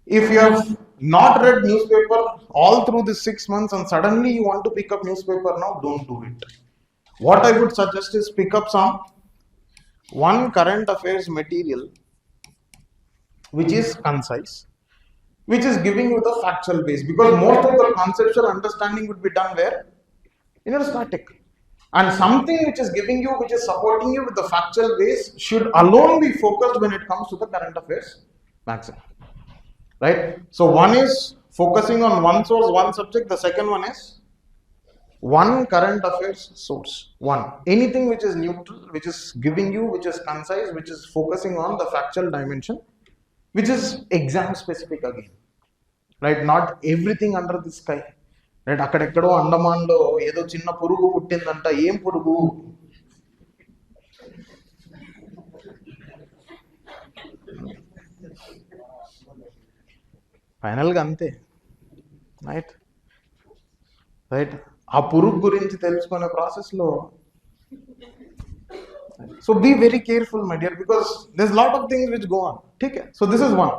If you have not read newspaper all through this 6 months and suddenly you want to pick up newspaper now, don't do it. What I would suggest is pick up some one current affairs material which is concise, which is giving you the factual base, because most of the conceptual understanding would be done where? In your static. And something which is giving you, which is supporting you with the factual base should alone be focused when it comes to the current affairs maximum. Right? So one is focusing on one source, one subject. The second one is one current affairs source. One. Anything which is neutral, which is giving you, which is concise, which is focusing on the factual dimension, which is exam specific again. Right? Not everything under the sky. Right? అక్కడెక్కడో అండమాన్లో ఏదో చిన్న పురుగు పుట్టిందంట, ఏం పురుగు? ఫైనల్గా అంతే. Right right ఆ పురుగు గురించి తెలుసుకునే ప్రాసెస్లో, so be very careful, my dear, because there's a lot of things which go on. Okay, so this is one.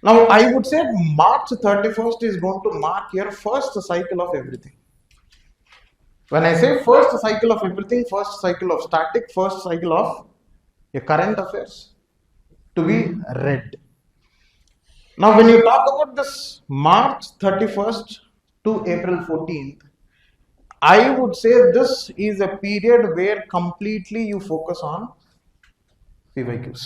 Now I would say March 31st is going to mark your first cycle of everything. When I say first cycle of everything, first cycle of static, first cycle of your current affairs to be read. Now when you talk about this March 31st to April 14th, I would say this is a period where completely you focus on PYQs.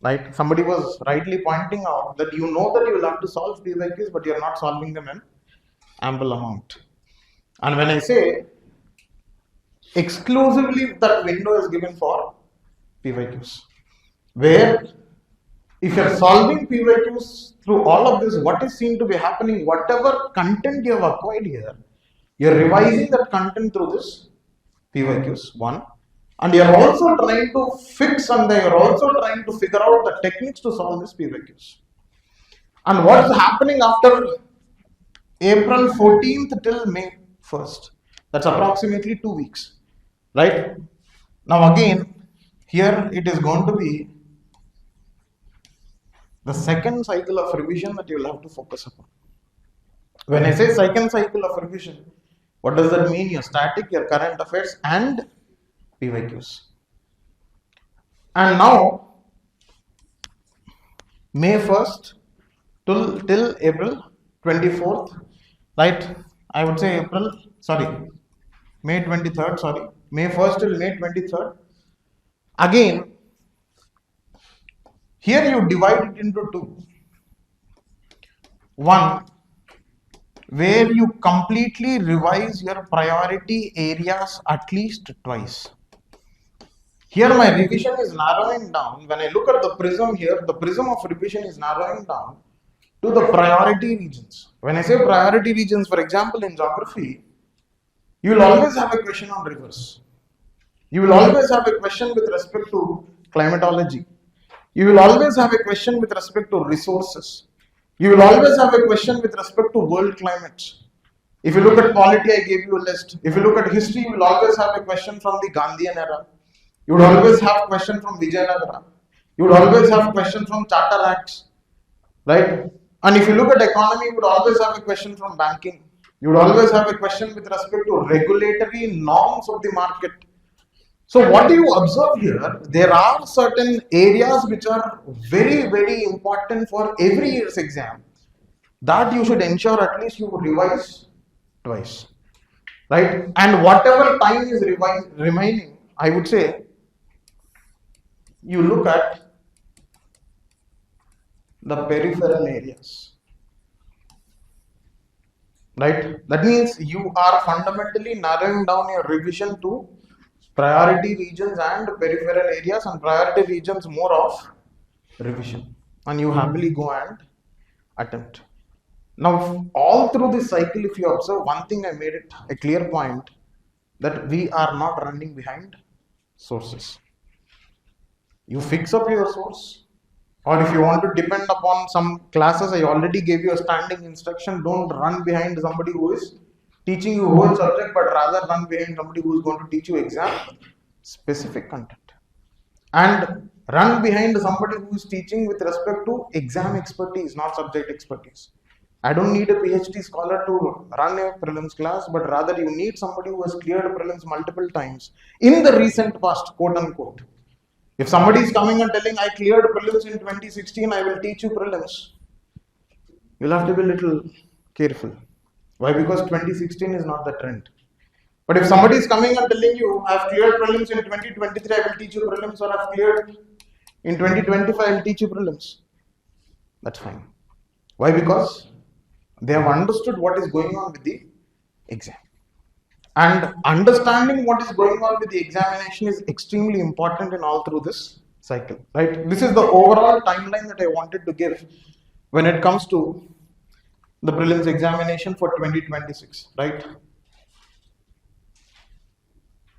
Right? Somebody was rightly pointing out that you know that you will have to solve PYQs, but you are not solving them in ample amount. And when I say exclusively that window is given for PYQs, where if you are solving PYQs through all of this, what is seen to be happening, whatever content you have acquired here, you are revising that content through this PYQs, one. And you are also trying to fix and you are also trying to figure out the techniques to solve this PYQs. And what is happening after April 14th till May 1st? That's approximately 2 weeks. Right? Now again, here it is going to be the second cycle of revision that you will have to focus upon. When I say second cycle of revision, what does that mean? Your static, your current affairs and PYQs. And now May 1st till April 24th, right? I would say May 23rd, May 1st till May 23rd. Again, here you divide it into two. One, where you completely revise your priority areas at least twice. Here my revision is narrowing down. When I look at the prism here, the prism of revision is narrowing down to the priority regions. When I say priority regions, for example, in geography, you will always have a question on rivers. You will always have a question with respect to climatology. You will always have a question with respect to resources. You will always have a question with respect to world climates. If you look at polity, I gave you a list. If you look at history, you will always have a question from the Gandhian era. You would always have a question from Vijayanagara. You would always have a question from Charter Acts. Right? And if you look at economy, you would always have a question from banking. You would always have a question with respect to regulatory norms of the market. So what do you observe here? There are certain areas which are very, very important for every year's exam that you should ensure at least you revise twice. Right? And whatever time is remaining, I would say, you look at the peripheral areas. Right? That means you are fundamentally narrowing down your revision to priority regions and peripheral areas, and priority regions more of revision, and you happily go and attempt. Now all through this cycle, if you observe one thing, I made it a clear point that we are not running behind sources. You fix up your source. Or if you want to depend upon some classes, I already gave you a standing instruction. Don't run behind somebody who is teaching you whole subject, but rather run behind somebody who is going to teach you exam specific content. And run behind somebody who is teaching with respect to exam expertise, not subject expertise. I don't need a PhD scholar to run a prelims class, but rather you need somebody who has cleared prelims multiple times in the recent past, quote unquote. If somebody is coming and telling I cleared prelims in 2016, I will teach you prelims, you'll have to be a little careful. Why? Because 2016 is not the trend. But if somebody is coming and telling you, I've cleared prelims in 2023, I will teach you prelims, or I've cleared in 2025, I will teach you prelims, that's fine. Why? Because they have understood what is going on with the exam. And understanding what is going on with the examination is extremely important in all through this cycle, right? This is the overall timeline that I wanted to give when it comes to the prelims examination for 2026, right?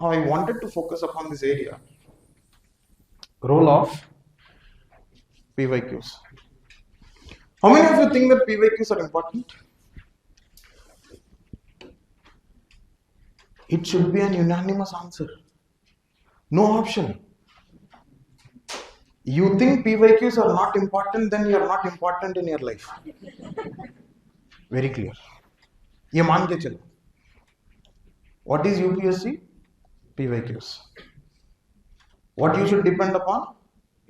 Now I wanted to focus upon this area, role of PYQs. How many of you think that PYQs are important? It should be an unanimous answer. No option. You think PYQs are not important, then you are not important in your life. Very clear. ये मान के चलो. What is UPSC? PYQs. What you should depend upon?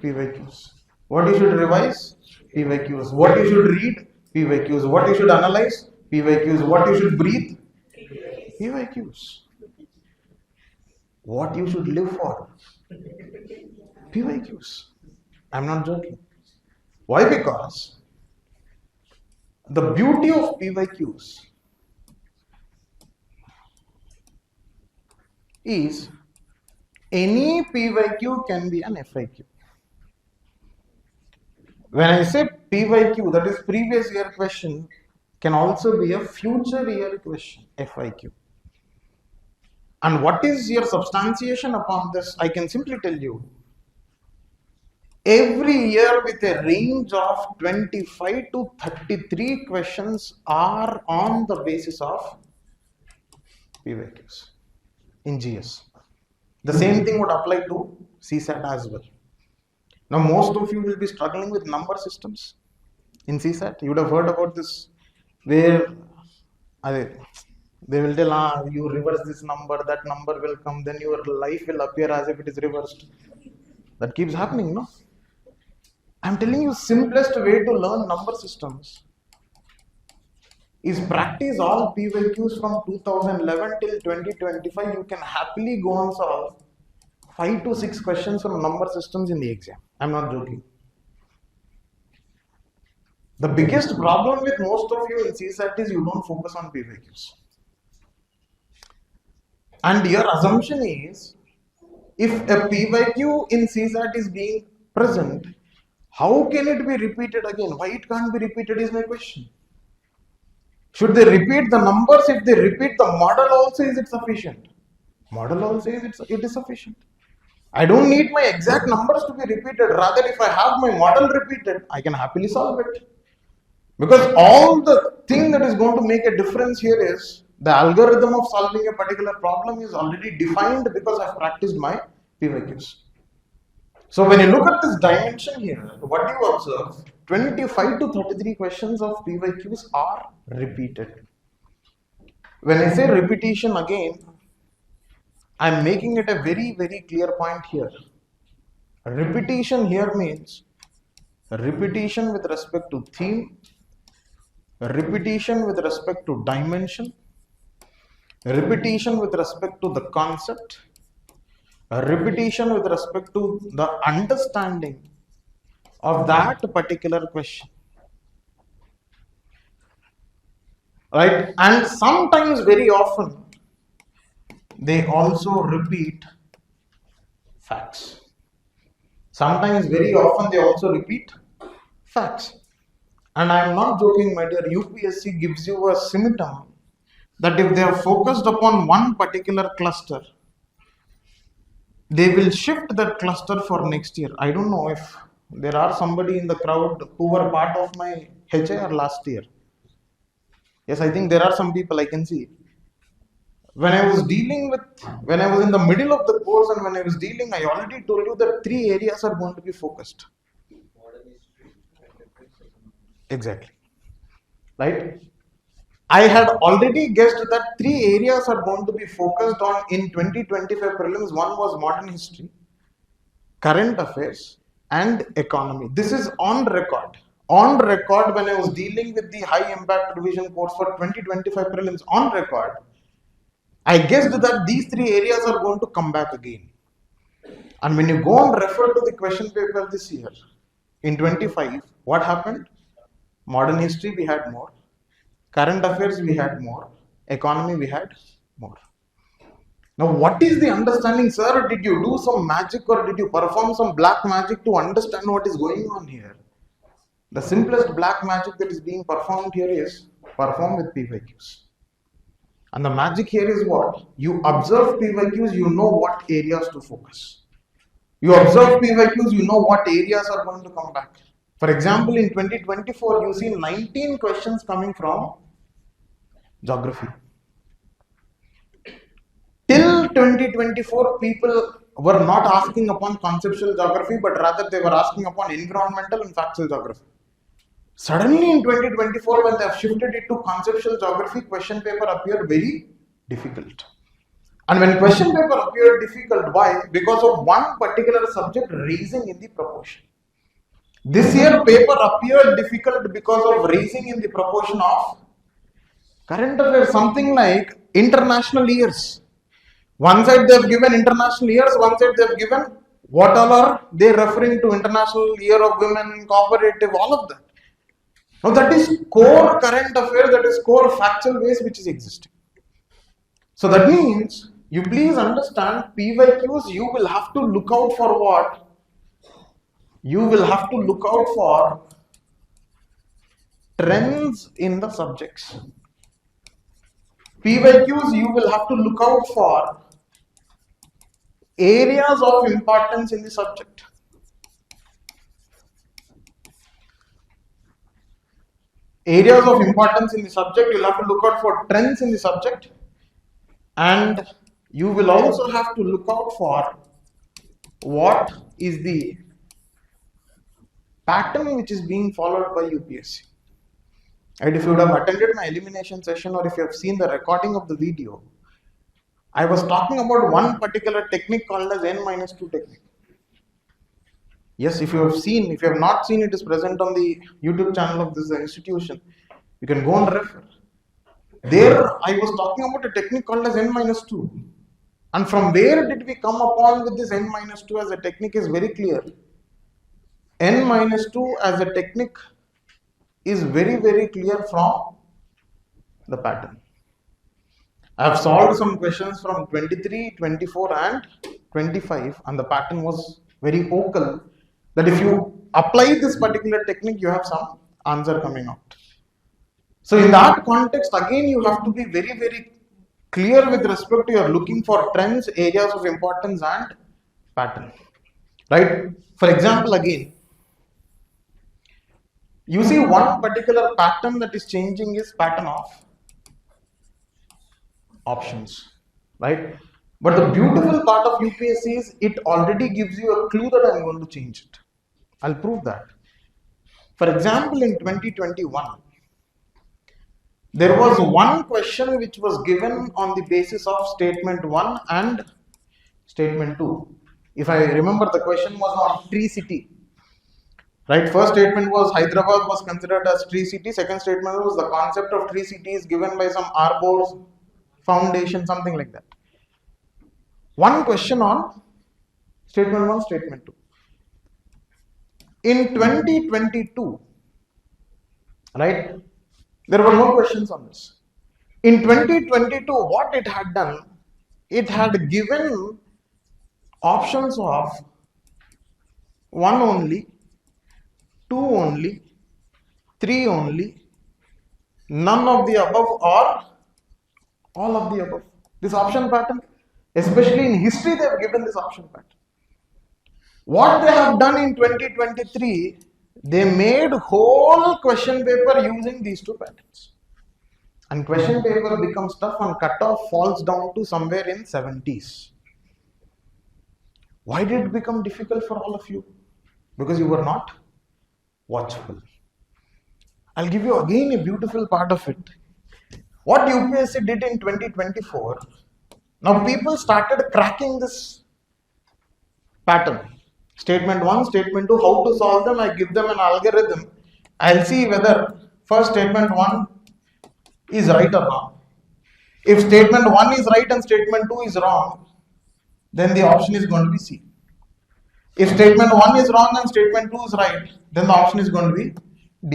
PYQs. What you should revise? PYQs. What you should read? PYQs. What you should analyze? PYQs. What you should breathe? PYQs. What you should live for? PYQs. I'm not joking. Why? Because the beauty of PYQs is any PYQ can be an FIQ. When I say PYQ, that is previous year question, can also be a future year question, FIQ. And what is your substantiation upon this? I can simply tell you. Every year with a range of 25 to 33 questions are on the basis of PYQs in GS. The same thing would apply to CSAT as well. Now most of you will be struggling with number systems in CSAT. You would have heard about this, where they will tell, you reverse this number, that number will come, then your life will appear as if it is reversed. That keeps happening, no? I'm telling you, simplest way to learn number systems is practice all PYQs from 2011 till 2025. You can happily go and solve 5 to 6 questions from number systems in the exam. I'm not joking. The biggest problem with most of you in CSAT is you don't focus on PYQs. And your assumption is, if a PYQ in CSAT is being present, how can it be repeated again? Why it can't be repeated is my question. Should they repeat the numbers? If they repeat the model also, is it sufficient? Model also says it is sufficient. I don't need my exact numbers to be repeated. Rather, if I have my model repeated, I can happily solve it. Because all the thing that is going to make a difference here is the algorithm of solving a particular problem is already defined because I've practiced my PYQs. So when you look at this dimension here, what do you observe? 25 to 33 questions of PYQs are repeated. When I say repetition again, I'm making it a very, very clear point here. Repetition here means repetition with respect to theme, repetition with respect to dimension, repetition with respect to the concept, repetition with respect to the understanding of that particular question. Right? And sometimes, very often, they also repeat facts. Sometimes, very often, they also repeat facts. And I am not joking, my dear. UPSC gives you a symptom that if they are focused upon one particular cluster, they will shift that cluster for next year. I don't know if there are somebody in the crowd who were part of my HIR last year. Yes, I think there are some people I can see. When I was in the middle of the course and when I was dealing, I already told you that 3 areas are going to be focused. Modern history, mathematics, economics. Exactly. Right? I had already guessed that 3 areas are going to be focused on in 2025 prelims. One was modern history, current affairs, and economy. This is on record. On record, when I was dealing with the high impact revision course for 2025 prelims, on record, I guessed that these 3 areas are going to come back again. And when you go and refer to the question paper this year, in 25, what happened? Modern history we had more, current affairs we had more, economy we had more. Now, what is the understanding, sir? Did you do some magic or did you perform some black magic to understand what is going on here? The simplest black magic that is being performed here is perform with PYQs. And the magic here is what? You observe PYQs, you know what areas to focus. You observe PYQs, you know what areas are going to come back. For example, in 2024, you see 19 questions coming from geography. Till 2024, people were not asking upon conceptual geography, but rather they were asking upon environmental and factual geography. Suddenly in 2024, when they have shifted it to conceptual geography, question paper appeared very difficult. And when question paper appeared difficult, why? Because of one particular subject raising in the proportion. This year paper appeared difficult because of raising in the proportion of current affairs, something like international years. One side they have given international years, one side they have given what all are they referring to? International Year of Women, Cooperative, all of that. Now that is core current affair, that is core factual base which is existing. So that means you please understand PYQs, you will have to look out for what? You will have to look out for trends in the subjects. PYQs, you will have to look out for areas of importance in the subject. Areas of importance in the subject, you'll have to look out for trends in the subject, and you will also have to look out for what is the pattern which is being followed by UPSC. And if you would have attended my elimination session or if you have seen the recording of the video, I was talking about one particular technique called as N-2 technique. Yes, if you have seen, if you have not seen, it is present on the YouTube channel of this institution. You can go and refer. There I was talking about a technique called as N-2. And from where did we come upon with this N-2 as a technique is very clear. N-2 as a technique is very, very clear from the pattern. I have solved some questions from 23, 24 and 25 and the pattern was very vocal that if you apply this particular technique, you have some answer coming out. So in that context, again, you have to be very, very clear with respect to you're looking for trends, areas of importance and pattern. Right? For example, again, you see one particular pattern that is changing is pattern of options, right? But the beautiful part of UPSC is it already gives you a clue that I'm going to change it. I'll prove that. For example, in 2021, there was one question which was given on the basis of statement 1 and statement 2. If I remember, the question was on tree city. Right, first statement was Hyderabad was considered as tree city. Second statement was the concept of tree city is given by some arbors, foundation, something like that. One question on statement 1, statement 2. In 2022, right, there were no questions on this. In 2022, what it had done, it had given options of 1 only, 2 only, 3 only, none of the above or all of the above. This option pattern, Especially in history, they have given this option pattern. What they have done in 2023, they made whole question paper using these two patterns. And question paper becomes tough and cutoff falls down to somewhere in 70s. Why did it become difficult for all of you? Because you were not watchful. I'll give you again a beautiful part of it. What UPSC did in 2024, now people started cracking this pattern. Statement 1, statement 2, how to solve them, I give them an algorithm. I'll see whether first statement 1 is right or wrong. If statement 1 is right and statement 2 is wrong, then the option is going to be C. If statement 1 is wrong and statement 2 is right, then the option is going to be D.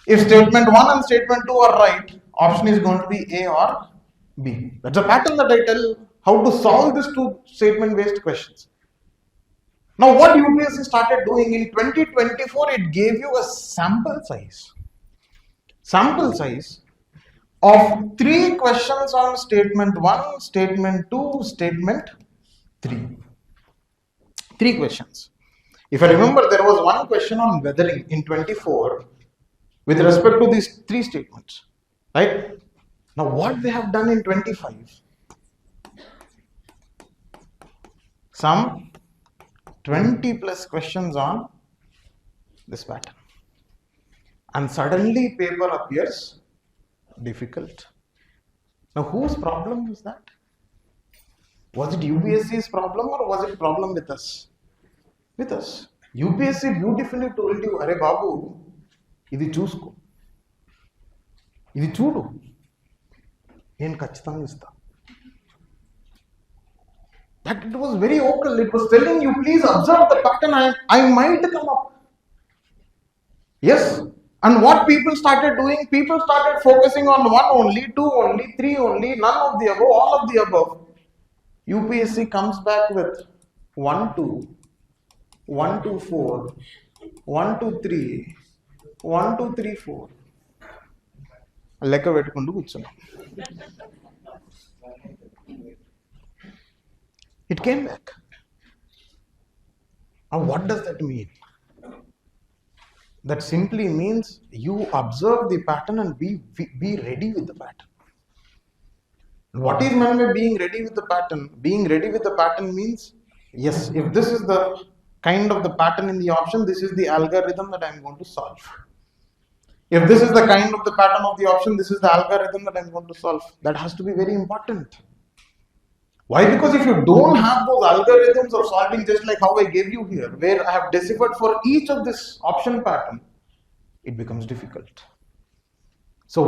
If statement 1 and statement 2 are right, option is going to be A or B. That's a pattern that I tell how to solve these two statement based questions. Now what UPSC started doing in 2024, it gave you a sample size of 3 questions on statement 1, statement 2, statement 3. 3 questions. If I remember, there was one question on weathering in 24 with respect to these 3 statements, right? Now what they have done in 25, some 20 plus questions on this pattern, and suddenly paper appears difficult. Now whose problem was that? Was it UPSC's problem or was it problem with us? With us. UPSC beautifully told you, Are Babu, ఇది చూసుకో, ఇది చూడు, నేను ఖచ్చితంగా ఇస్తా. That it was very vocal. It was telling you, please observe the pattern. I might come up. Yes. And what people started doing, people started focusing on 1 only, 2 only, 3 only, none of the above, all of the above. UPSC comes back with 1, 2, 1, 2, 4, 1, 2, 3, 1, 2, 3, 4. లెక్క పెట్టుకుంటూ కూర్చున్నాం. It came back. Now what does that mean? That simply means you observe the pattern and be ready with the pattern. What is meant by being ready with the pattern? Being ready with the pattern means, yes, if this is the kind of the pattern in the option, this is the algorithm that I am going to solve. If this is the kind of the pattern of the option, this is the algorithm that I am going to solve. That has to be very important. Why? Because if you don't have those algorithms of solving, just like how I gave you here, where I have deciphered for each of this option pattern, it becomes difficult. So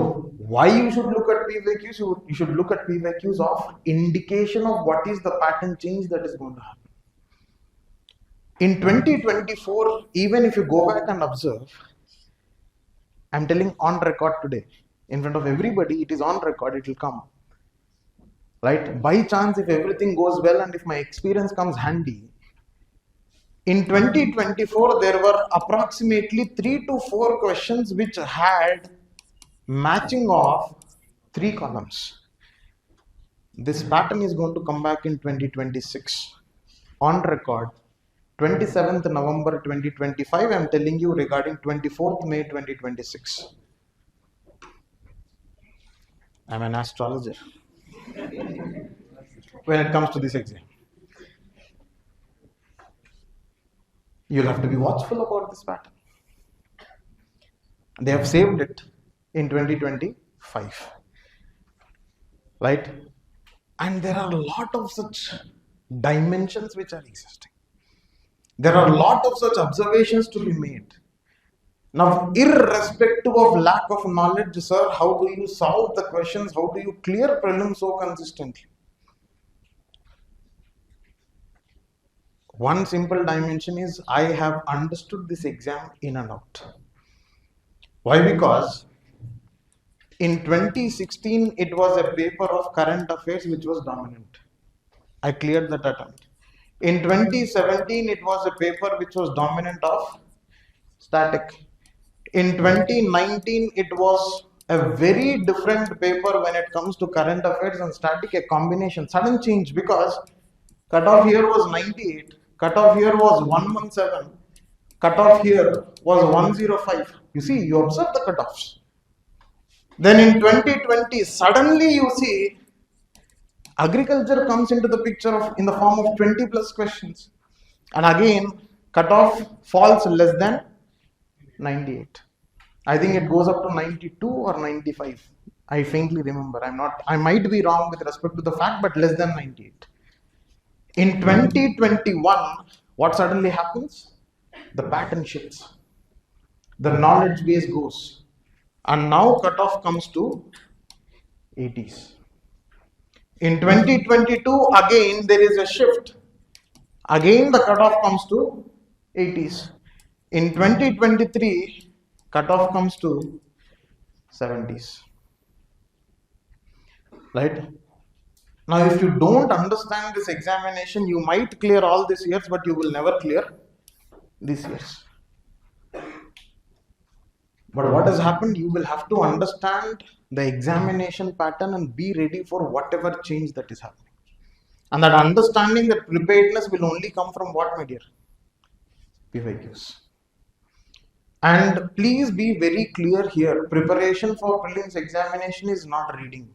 why you should look at PYQs? You should look at PYQs of indication of what is the pattern change that is going to happen. In 2024, even if you go back and observe, I'm telling on record today, in front of everybody, it is on record, it will come. Right? By chance, if everything goes well and if my experience comes handy, in 2024, there were approximately 3 to 4 questions which had matching of 3 columns. This pattern is going to come back in 2026. On record, 27th November 2025, I am telling you regarding 24th May 2026. I am an astrologer when it comes to this exam. You'll have to be watchful about this pattern. They have saved it in 2025, right? And there are a lot of such dimensions which are existing. There are a lot of such observations to be made. Now, irrespective of lack of knowledge, sir, how do you solve the questions? How do you clear prelims so consistently? One simple dimension is I have understood this exam in and out. Why? Because in 2016, it was a paper of current affairs which was dominant. I cleared that attempt. In 2017, it was a paper which was dominant of static. In 2019, it was A very different paper when it comes to current affairs and static, a combination, sudden change, because cutoff here was 98, cutoff here was 117, cutoff here was 105. You see, you observe the cutoffs. Then in 2020, suddenly you see agriculture comes into the picture in the form of 20 plus questions. And again, cutoff falls less than 98. I think it goes up to 92 or 95. I faintly remember. I might be wrong with respect to the fact, but less than 98. In 2021, what suddenly happens? The pattern shifts. The knowledge base goes. And now cutoff comes to 80s. In 2022, again there is a shift. Again the cutoff comes to 80s. In 2023, cutoff comes to 70s. Right? Now, if you don't understand this examination, you might clear all these years, but you will never clear these years. But what has happened? You will have to understand the examination pattern and be ready for whatever change that is happening. And that understanding, that preparedness will only come from what, my dear? PYQs. And please be very clear here. Preparation for prelims examination is not reading,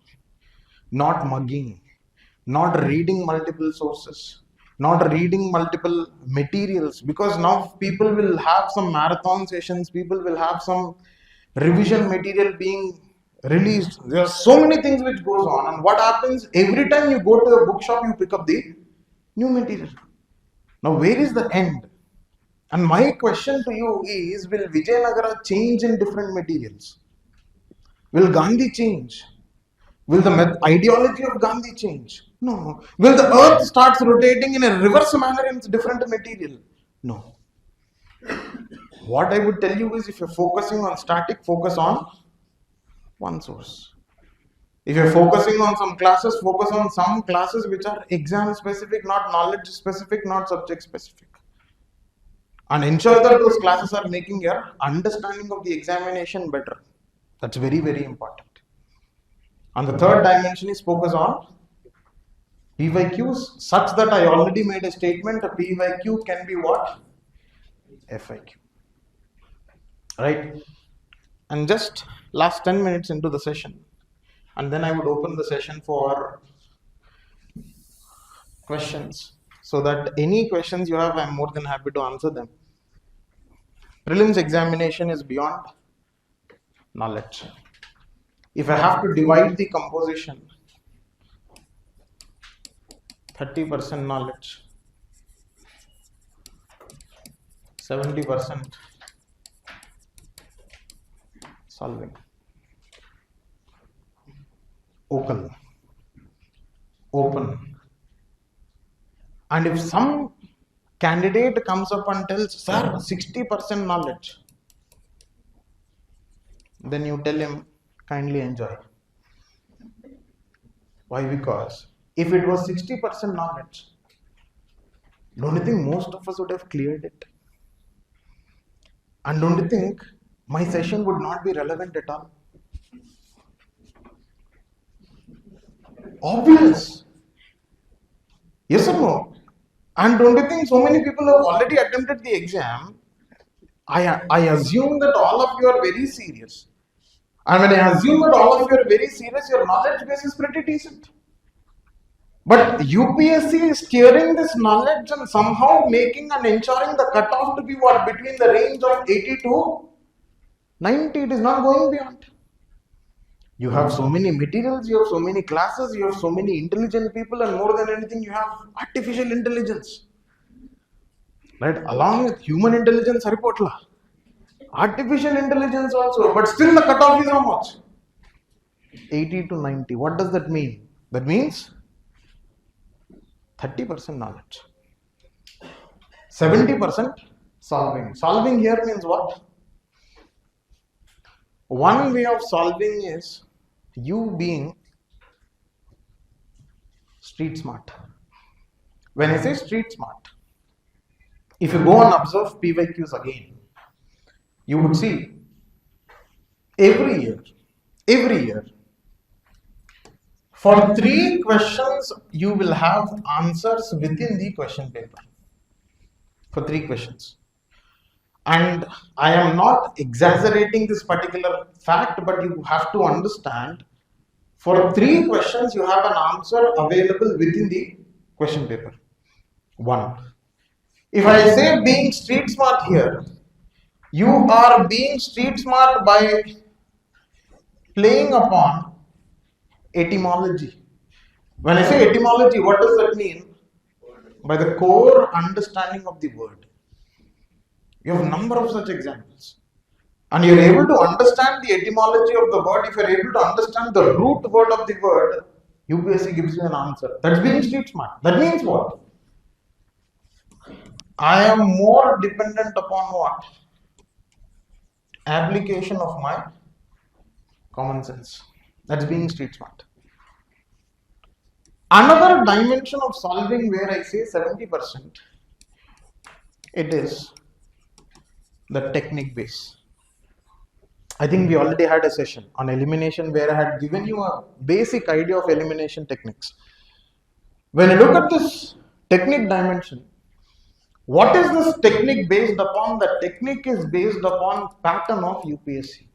not mugging, not reading multiple sources, not reading multiple materials, because now people will have some marathon sessions, people will have some revision material being released. There are so many things which goes on, and what happens every time you go to a bookshop, you pick up the new material. Now, where is the end? And my question to you is, will Vijayanagara change in different materials? Will Gandhi change? Will the ideology of Gandhi change? No. Will the earth start rotating in a reverse manner in different material? No. What I would tell you is, if you're focusing on static, focus on one source. If you're focusing on some classes, focus on some classes which are exam specific, not knowledge specific, not subject specific. And ensure that those classes are making your understanding of the examination better. That's very, very important. And the third dimension is focus on PYQs, such that I already made a statement. A PYQ can be what? FIQ. Right? And just last 10 minutes into the session, and then I would open the session for questions, so that any questions you have, I'm more than happy to answer them. Prelims examination is beyond knowledge. If I have to divide the composition, 30% knowledge, 70% solving, open. And if some candidate comes up and tells, sir, 60% knowledge, then you tell him, kindly enjoy. Why? Because if it was 60% knowledge, don't you think most of us would have cleared it? And don't you think my session would not be relevant at all? Obvious. Yes or no? And don't you think so many people have already attempted the exam? I assume that all of you are very serious. And when I assume that all of you are very serious, your knowledge base is pretty decent. But UPSC is steering this knowledge and somehow making and ensuring the cutoff to be what? Between the range of 80 to 90. It is not going beyond. You have so many materials, you have so many classes, you have so many intelligent people, and more than anything, you have artificial intelligence. Right? Along with human intelligence, artificial intelligence also, but still the cutoff is how much? 80 to 90. What does that mean? That means 30% knowledge, 70% solving. Solving here means what? One way of solving is you being street smart. When I say street smart, if you go and observe PYQs again, you would see every year every year. For 3 questions, you will have answers within the question paper. For 3 questions. And I am not exaggerating this particular fact, but you have to understand, for 3 questions, you have an answer available within the question paper. 1. If I say being street smart here, you are being street smart by playing upon etymology. When I say etymology, what does that mean? By the core understanding of the word. You have a number of such examples. And you're able to understand the etymology of the word. If you're able to understand the root word of the word, UPSC gives you an answer. That's being street smart. That means what? I am more dependent upon what? Application of my common sense. That's being street smart. Another dimension of solving where I say 70%, it is the technique base. I think we already had a session on elimination where I had given you a basic idea of elimination techniques. When you look at this technique dimension, what is this technique based upon? The technique is based upon pattern of UPSC.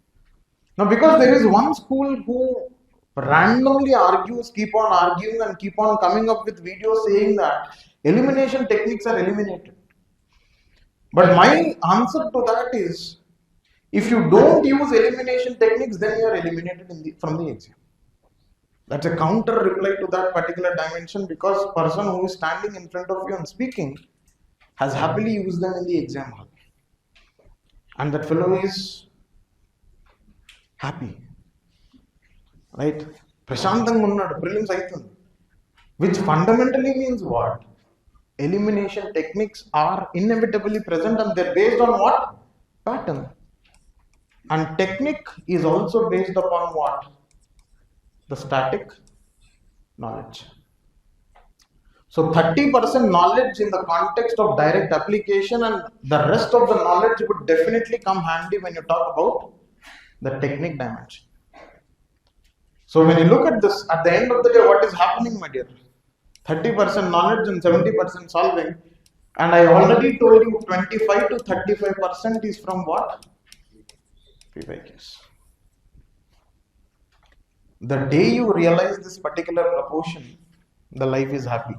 Now, because there is one school who randomly argues, keep on arguing and keep on coming up with videos saying that elimination techniques are eliminated. But my answer to that is, if you don't use elimination techniques, then you are eliminated from the exam. That's a counter reply to that particular dimension, because person who is standing in front of you and speaking has happily used them in the exam hall. And that fellow is happy. Right? Prashantang unnadu, prelims aitundi. Which fundamentally means what? Elimination techniques are inevitably present, and they're based on what? Pattern. And technique is also based upon what? The static knowledge. So 30% knowledge in the context of direct application, and the rest of the knowledge would definitely come handy when you talk about the technique dimension. So when you look at this, at the end of the day, what is happening, my dear? 30% knowledge and 70% solving. And I already told you 25 to 35% is from what? PYQs. The day you realize this particular proportion, the life is happy.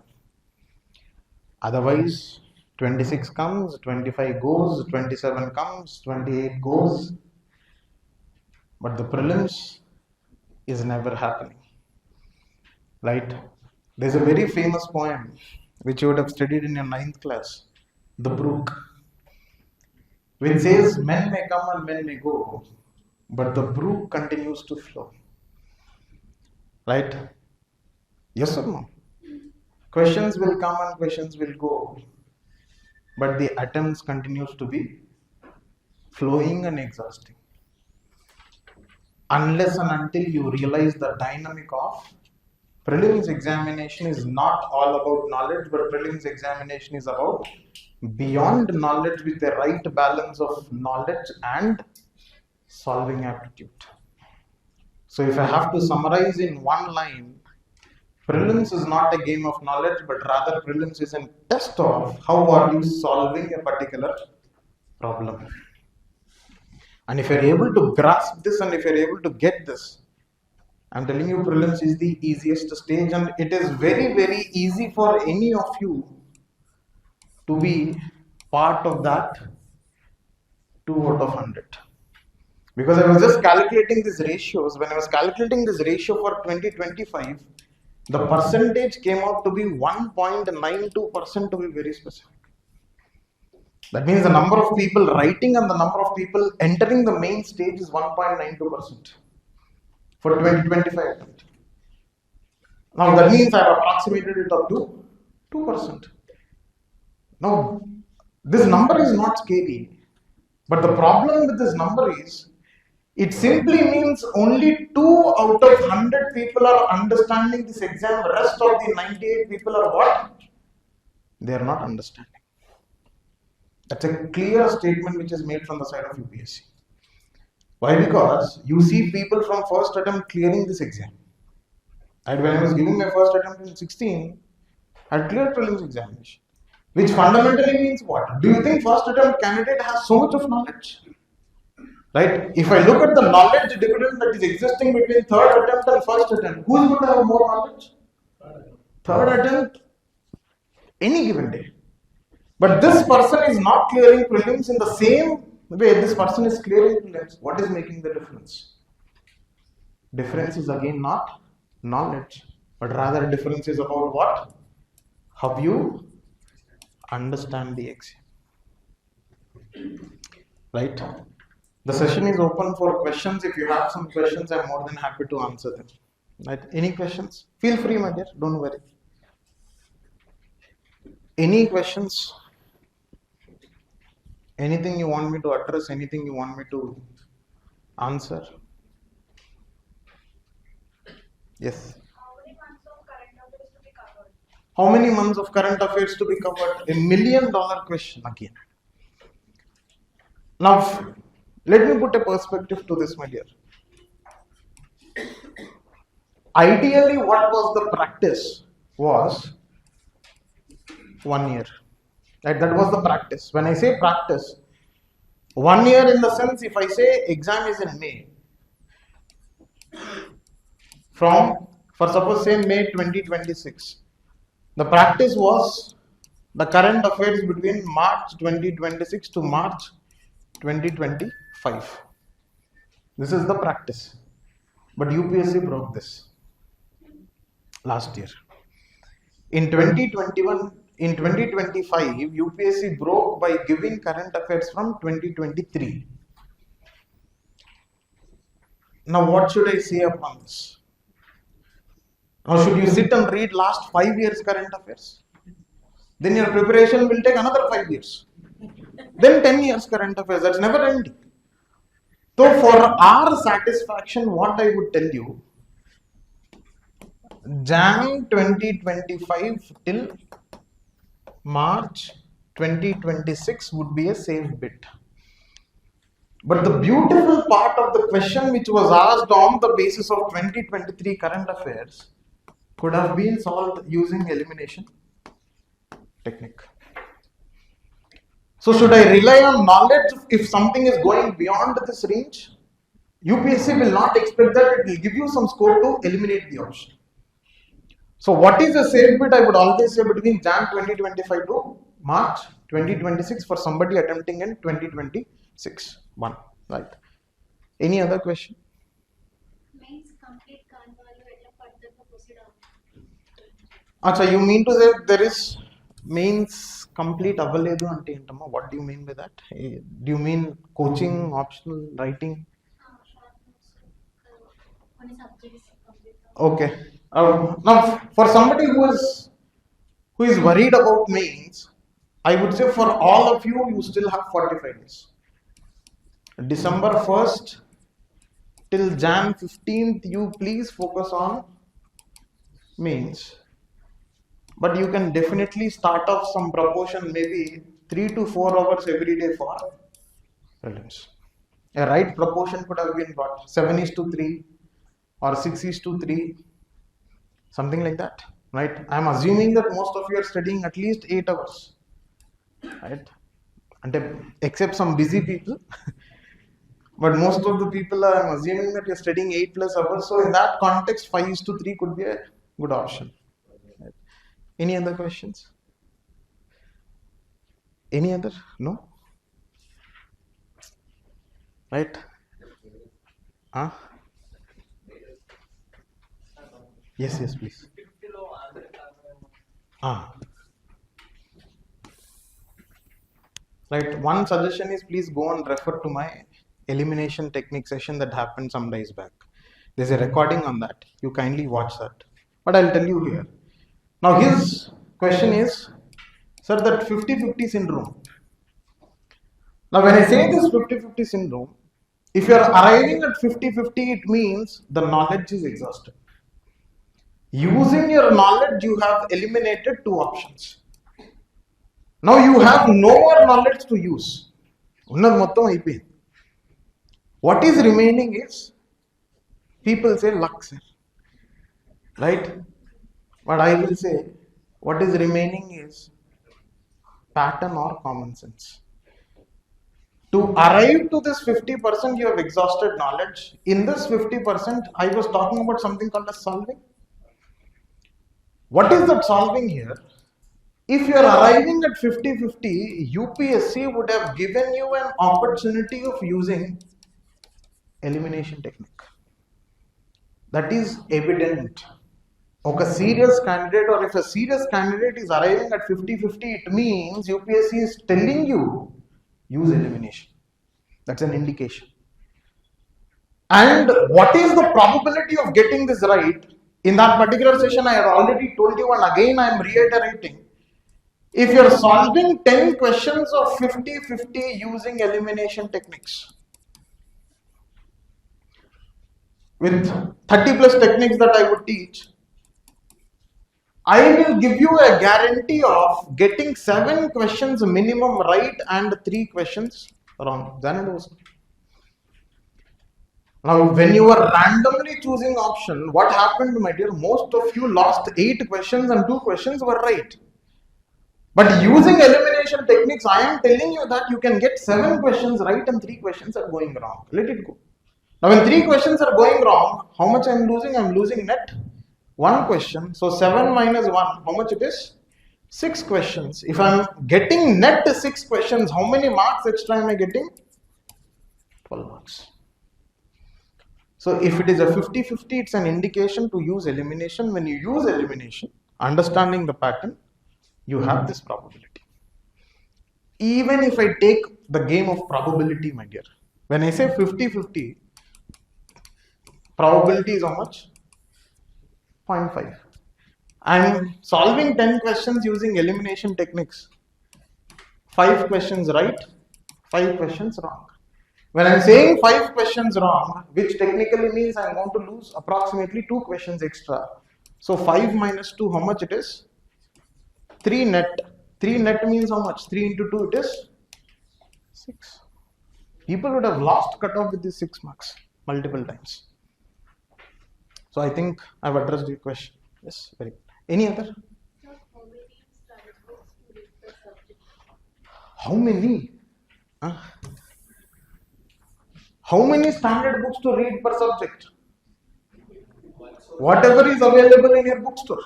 Otherwise, 26 comes, 25 goes, 27 comes, 28 goes. But the prelims is never happening. Right? There's a very famous poem which you would have studied in your 9th class, The Brook, which says, men may come and men may go, but the brook continues to flow. Right? Yes or no? Questions will come and questions will go, but the attempts continues to be flowing and exhausting. Unless and until you realize the dynamic of prelims examination is not all about knowledge, but prelims examination is about beyond knowledge with the right balance of knowledge and solving aptitude. So if I have to summarize in one line, prelims is not a game of knowledge, but rather prelims is a test of how are you solving a particular problem. And if you're able to grasp this and if you're able to get this, I'm telling you, prelims is the easiest stage, and it is very, very easy for any of you to be part of that 2 out of 100. Because I was just calculating these ratios. When I was calculating this ratio for 2025, the percentage came out to be 1.92%, to be very specific. That means the number of people writing and the number of people entering the main stage is 1.92% for 2025 attempt. Now that means I have approximated it up to 2%. Now this number is not scary, but the problem with this number is it simply means only 2 out of 100 people are understanding this exam. The rest of the 98 people are what? They are not understanding. That's a clear statement which is made from the side of UPSC. Why? Because you see people from first attempt clearing this exam. And when I was giving my first attempt in 16, I had cleared prelims examination. Which fundamentally means what? Do you think first attempt candidate has so much of knowledge? Right? If I look at the knowledge difference that is existing between third attempt and first attempt, who is going to have more knowledge? Third attempt, any given day. But this person is not clearing prelims in the same way this person is clearing prelims. What is making the difference? Difference is again not knowledge, but rather difference is about what? How you understand the exam. Right? The session is open for questions. If you have some questions, I'm more than happy to answer them. Right? Any questions? Feel free, my dear. Don't worry. Any questions? Anything you want me to address? Anything you want me to answer? Yes. How many months of current affairs to be covered? How many months of current affairs to be covered? $1 million question again. Now, let me put a perspective to this, my dear. Ideally, what was the practice was 1 year. Right? That was the practice. When I say practice, 1 year in the sense, if I say exam is in May, for suppose say May 2026, the practice was the current affairs between March 2026 to March 2025. This is the practice. But UPSC broke this last year. In 2021, in 2025, UPSC broke by giving current affairs from 2023. Now, what should I say upon this? Now, should you sit and read last 5 years current affairs? Then your preparation will take another 5 years. Then 10 years current affairs. That's never ending. So, for our satisfaction, what I would tell you, Jan 2025 till March 2026 would be a safe bet. But the beautiful part of the question which was asked on the basis of 2023 current affairs could have been solved using elimination technique. So should I rely on knowledge if something is going beyond this range? UPSC will not expect that. It will give you some score to eliminate the option. So what is a safe bet? I would always say between Jan 2025 to March 2026 for somebody attempting in 2026. One, right? Any other question? Means complete కాని ఎట్లా పద్ధతిగా proceed అవ్వాలి. Acha, you mean to say there is means complete అవ్వలేదు అంటే ఏంటమ్మా? What do you mean by that? Do you mean coaching, optional, writing? Short notes కొన్ని subjects complete. Okay. Now, for somebody who is worried about mains, I would say for all of you, you still have 45 days. December 1st till Jan 15th, you please focus on mains. But you can definitely start off some proportion, maybe 3 to 4 hours every day for prelims. A right proportion could have been what? 7:3 or 6:3. Something like that, right? I am assuming that most of you are studying at least 8 hours, right? And except some busy people, but most of the people are, I am assuming that you are studying 8+ hours. So in that context, 5:3 could be a good option. Right? Any other questions? Any other? No? Right? Huh? Yes, please. Right. One suggestion is please go and refer to my elimination technique session that happened some days back. There's a recording on that. You kindly watch that. But I'll tell you here. Now his question is, sir, that 50-50 syndrome. Now when I say this 50-50 syndrome, if you are arriving at 50-50, it means the knowledge is exhausted. Using your knowledge, you have eliminated 2 options. Now you have no more knowledge to use. ఉన్నది మొత్తం అయిపోయింది. What is remaining is, people say luck, sir. Right? But I will say, what is remaining is pattern or common sense. To arrive to this 50%, you have exhausted knowledge. In this 50%, I was talking about something called as solving. What is that solving here? If you are arriving at 50-50, UPSC would have given you an opportunity of using elimination technique. That is evident. Okay, a serious candidate, or if a serious candidate is arriving at 50-50, it means UPSC is telling you use elimination. That's an indication. And what is the probability of getting this right? In that particular session, I had already told you, and again I am reiterating. If you are solving 10 questions of 50-50 using elimination techniques, with 30 plus techniques that I would teach, I will give you a guarantee of getting 7 questions minimum right and 3 questions wrong. Now, when you were randomly choosing option, what happened, my dear? Most of you lost 8 questions and 2 questions were right. But using elimination techniques, I am telling you that you can get 7 questions right and 3 questions are going wrong. Let it go. Now, when 3 questions are going wrong, how much I am losing? I am losing net 1 question. So 7 minus 1, how much it is? 6 questions. If I am getting net 6 questions, how many marks extra am I getting? 12 marks. So if it is a 50-50, it's an indication to use elimination. When you use elimination, understanding the pattern, you have this probability. Even if I take the game of probability, my dear, when I say 50-50, probability is how much? 0.5. I am solving 10 questions using elimination techniques. 5 questions right, 5 questions wrong. When I am saying 5 questions wrong, which technically means I am going to lose approximately 2 questions extra. So 5 minus 2, how much it is? 3 net. 3 net means how much? 3 into 2, it is 6. People would have lost cutoff with these 6 marks multiple times. So I think I have addressed your question. Yes, very good. Any other? How many? How many standard books to read per subject? Whatever is available in your bookstore.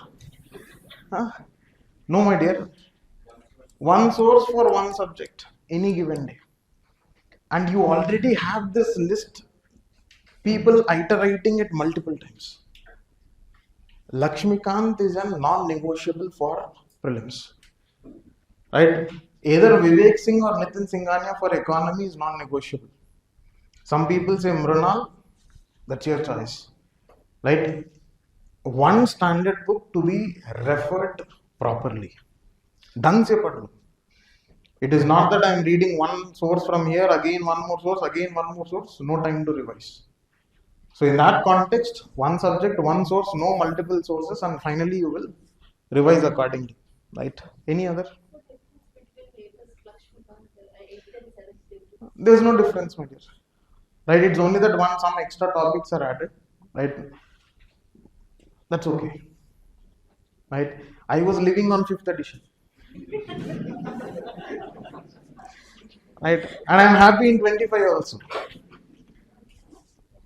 No, my dear. One source for one subject, any given day. And you already have this list, people iterating it multiple times. Lakshmikant is a non-negotiable for prelims. Right? Either Vivek Singh or Nitin Singhania for economy is non-negotiable. Some people say Mrunal, that's your choice. Right? One standard book to be referred properly. Dang se padlo. It is not that I am reading one source from here, again one more source, again one more source, no time to revise. So in that context, one subject, one source, no multiple sources, and finally you will revise accordingly. Right? Any other? There is no difference, my dear. Right? It's only that some extra topics are added. Right? That's okay. Right? I was living on 5th edition. Right? And I'm happy in 25 also.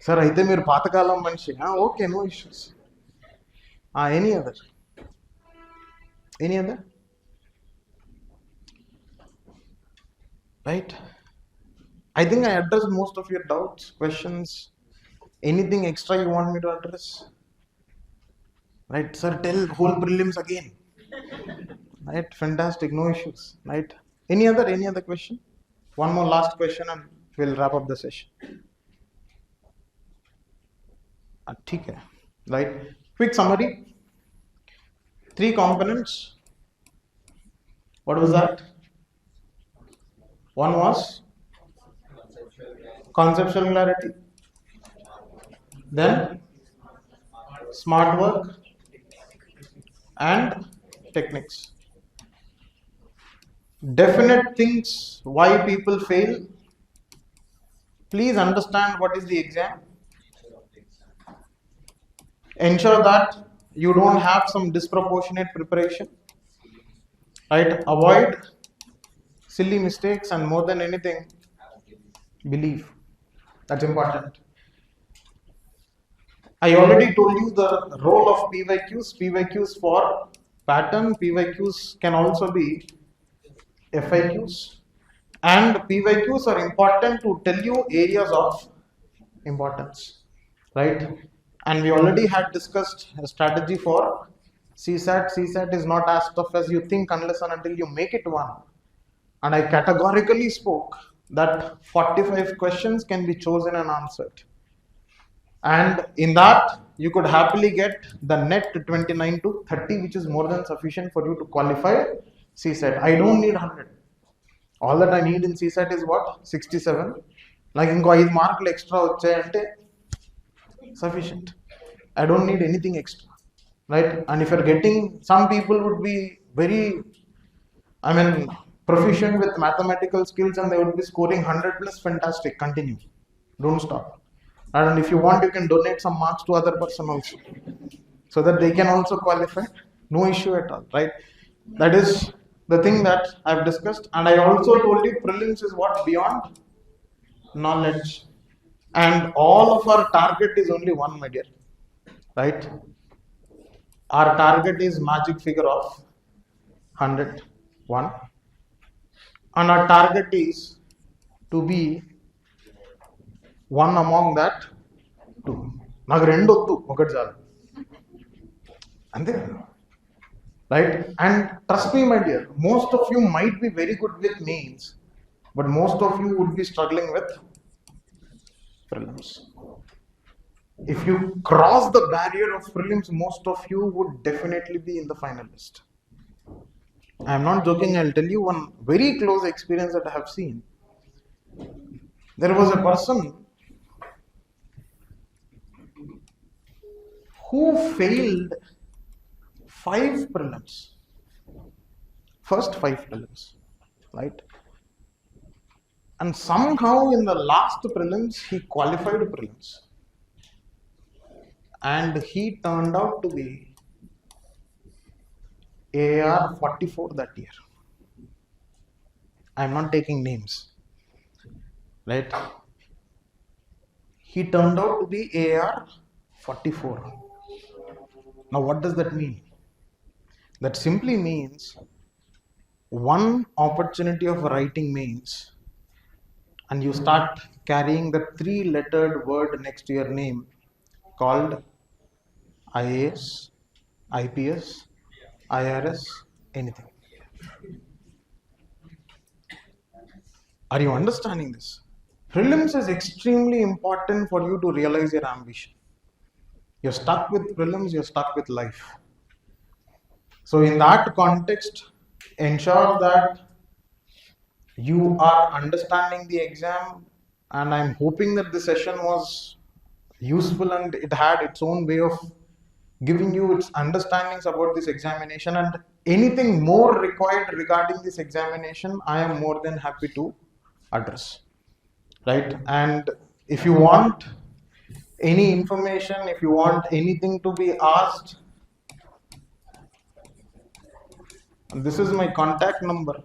Sir, అయితే మీరు పాతకాలం మనిషి. Okay, no issues. Any other? Any other? Right? I think I addressed most of your doubts, questions. Anything extra you want me to address? Right, sir, tell whole prelims again. Right, fantastic, no issues. Right, any other question? One more last question and we'll wrap up the session. Okay, right, quick summary. 3 components. What was that? One was conceptual clarity, then smart work and techniques. Definite things why people fail, please understand what is the exam. Ensure that you don't have some disproportionate preparation, right? Avoid silly mistakes, and more than anything, believe. That's important. I already told you the role of PYQs. PYQs for pattern, PYQs can also be FIQs, and PYQs are important to tell you areas of importance, right? And we already had discussed a strategy for CSAT. CSAT is not as tough as you think unless and until you make it one. And I categorically spoke that 45 questions can be chosen and answered. And in that, you could happily get the net 29 to 30, which is more than sufficient for you to qualify CSAT. I don't need 100. All that I need in CSAT is what? 67. Like inko 5 marks extra vachayante sufficient. I don't need anything extra, right? And if you're getting, some people would be very, proficient with mathematical skills and they would be scoring 100 plus. Fantastic. Continue. Don't stop. And if you want, you can donate some marks to other person also, so that they can also qualify. No issue at all, right? That is the thing that I've discussed. And I also told you prelims is what? Beyond knowledge. And all of our target is only one, my dear, right? Our target is magic figure of 100, 1. And our target is to be one among that 2. నాకు రెండు వద్దు, ఒకటి చాలు అంతే, right? And trust me, my dear, most of you might be very good with mains, but most of you would be struggling with prelims. If you cross the barrier of prelims, most of you would definitely be in the final list. I am not joking. I'll tell you one very close experience that I have seen. There was a person who failed 5 prelims, first 5 prelims, right? And somehow in the last prelims, he qualified prelims. And he turned out to be AR 44 that year. I am not taking names, right? He turned out to be AR 44. Now, what does that mean? That simply means one opportunity of writing mains, and you start carrying the 3-lettered word next to your name called IAS, IPS, IRS, anything. Are you understanding this? Prelims is extremely important for you to realize your ambition. You're stuck with prelims, you're stuck with life. So in that context, ensure that you are understanding the exam, and I'm hoping that the session was useful and it had its own way of giving you its understandings about this examination. And anything more required regarding this examination, I am more than happy to address, right? And if you want any information, if you want anything to be asked, this is my contact number.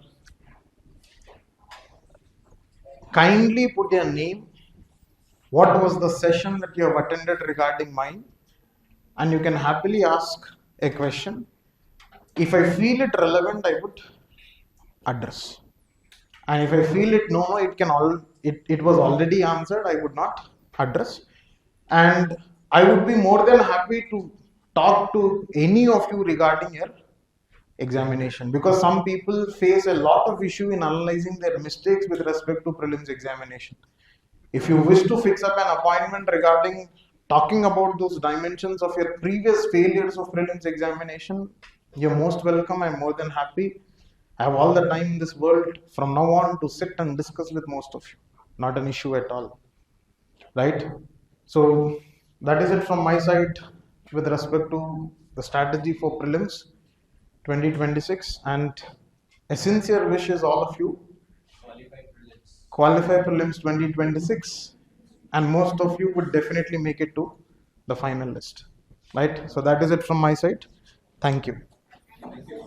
Kindly put your name, what was the session that you have attended regarding mine, and you can happily ask a question. If I feel it relevant, I would address. And if I feel it no, it was already answered, I would not address. And I would be more than happy to talk to any of you regarding your examination, because some people face a lot of issue in analyzing their mistakes with respect to prelims examination. If you wish to fix up an appointment regarding talking about those dimensions of your previous failures of prelims examination, you're most welcome. I'm more than happy. I have all the time in this world from now on to sit and discuss with most of you. Not an issue at all, right? So that is it from my side with respect to the strategy for prelims 2026, and a sincere wish is all of you qualify prelims 2026 and most of you would definitely make it to the final list, right? So that is it from my side. Thank you.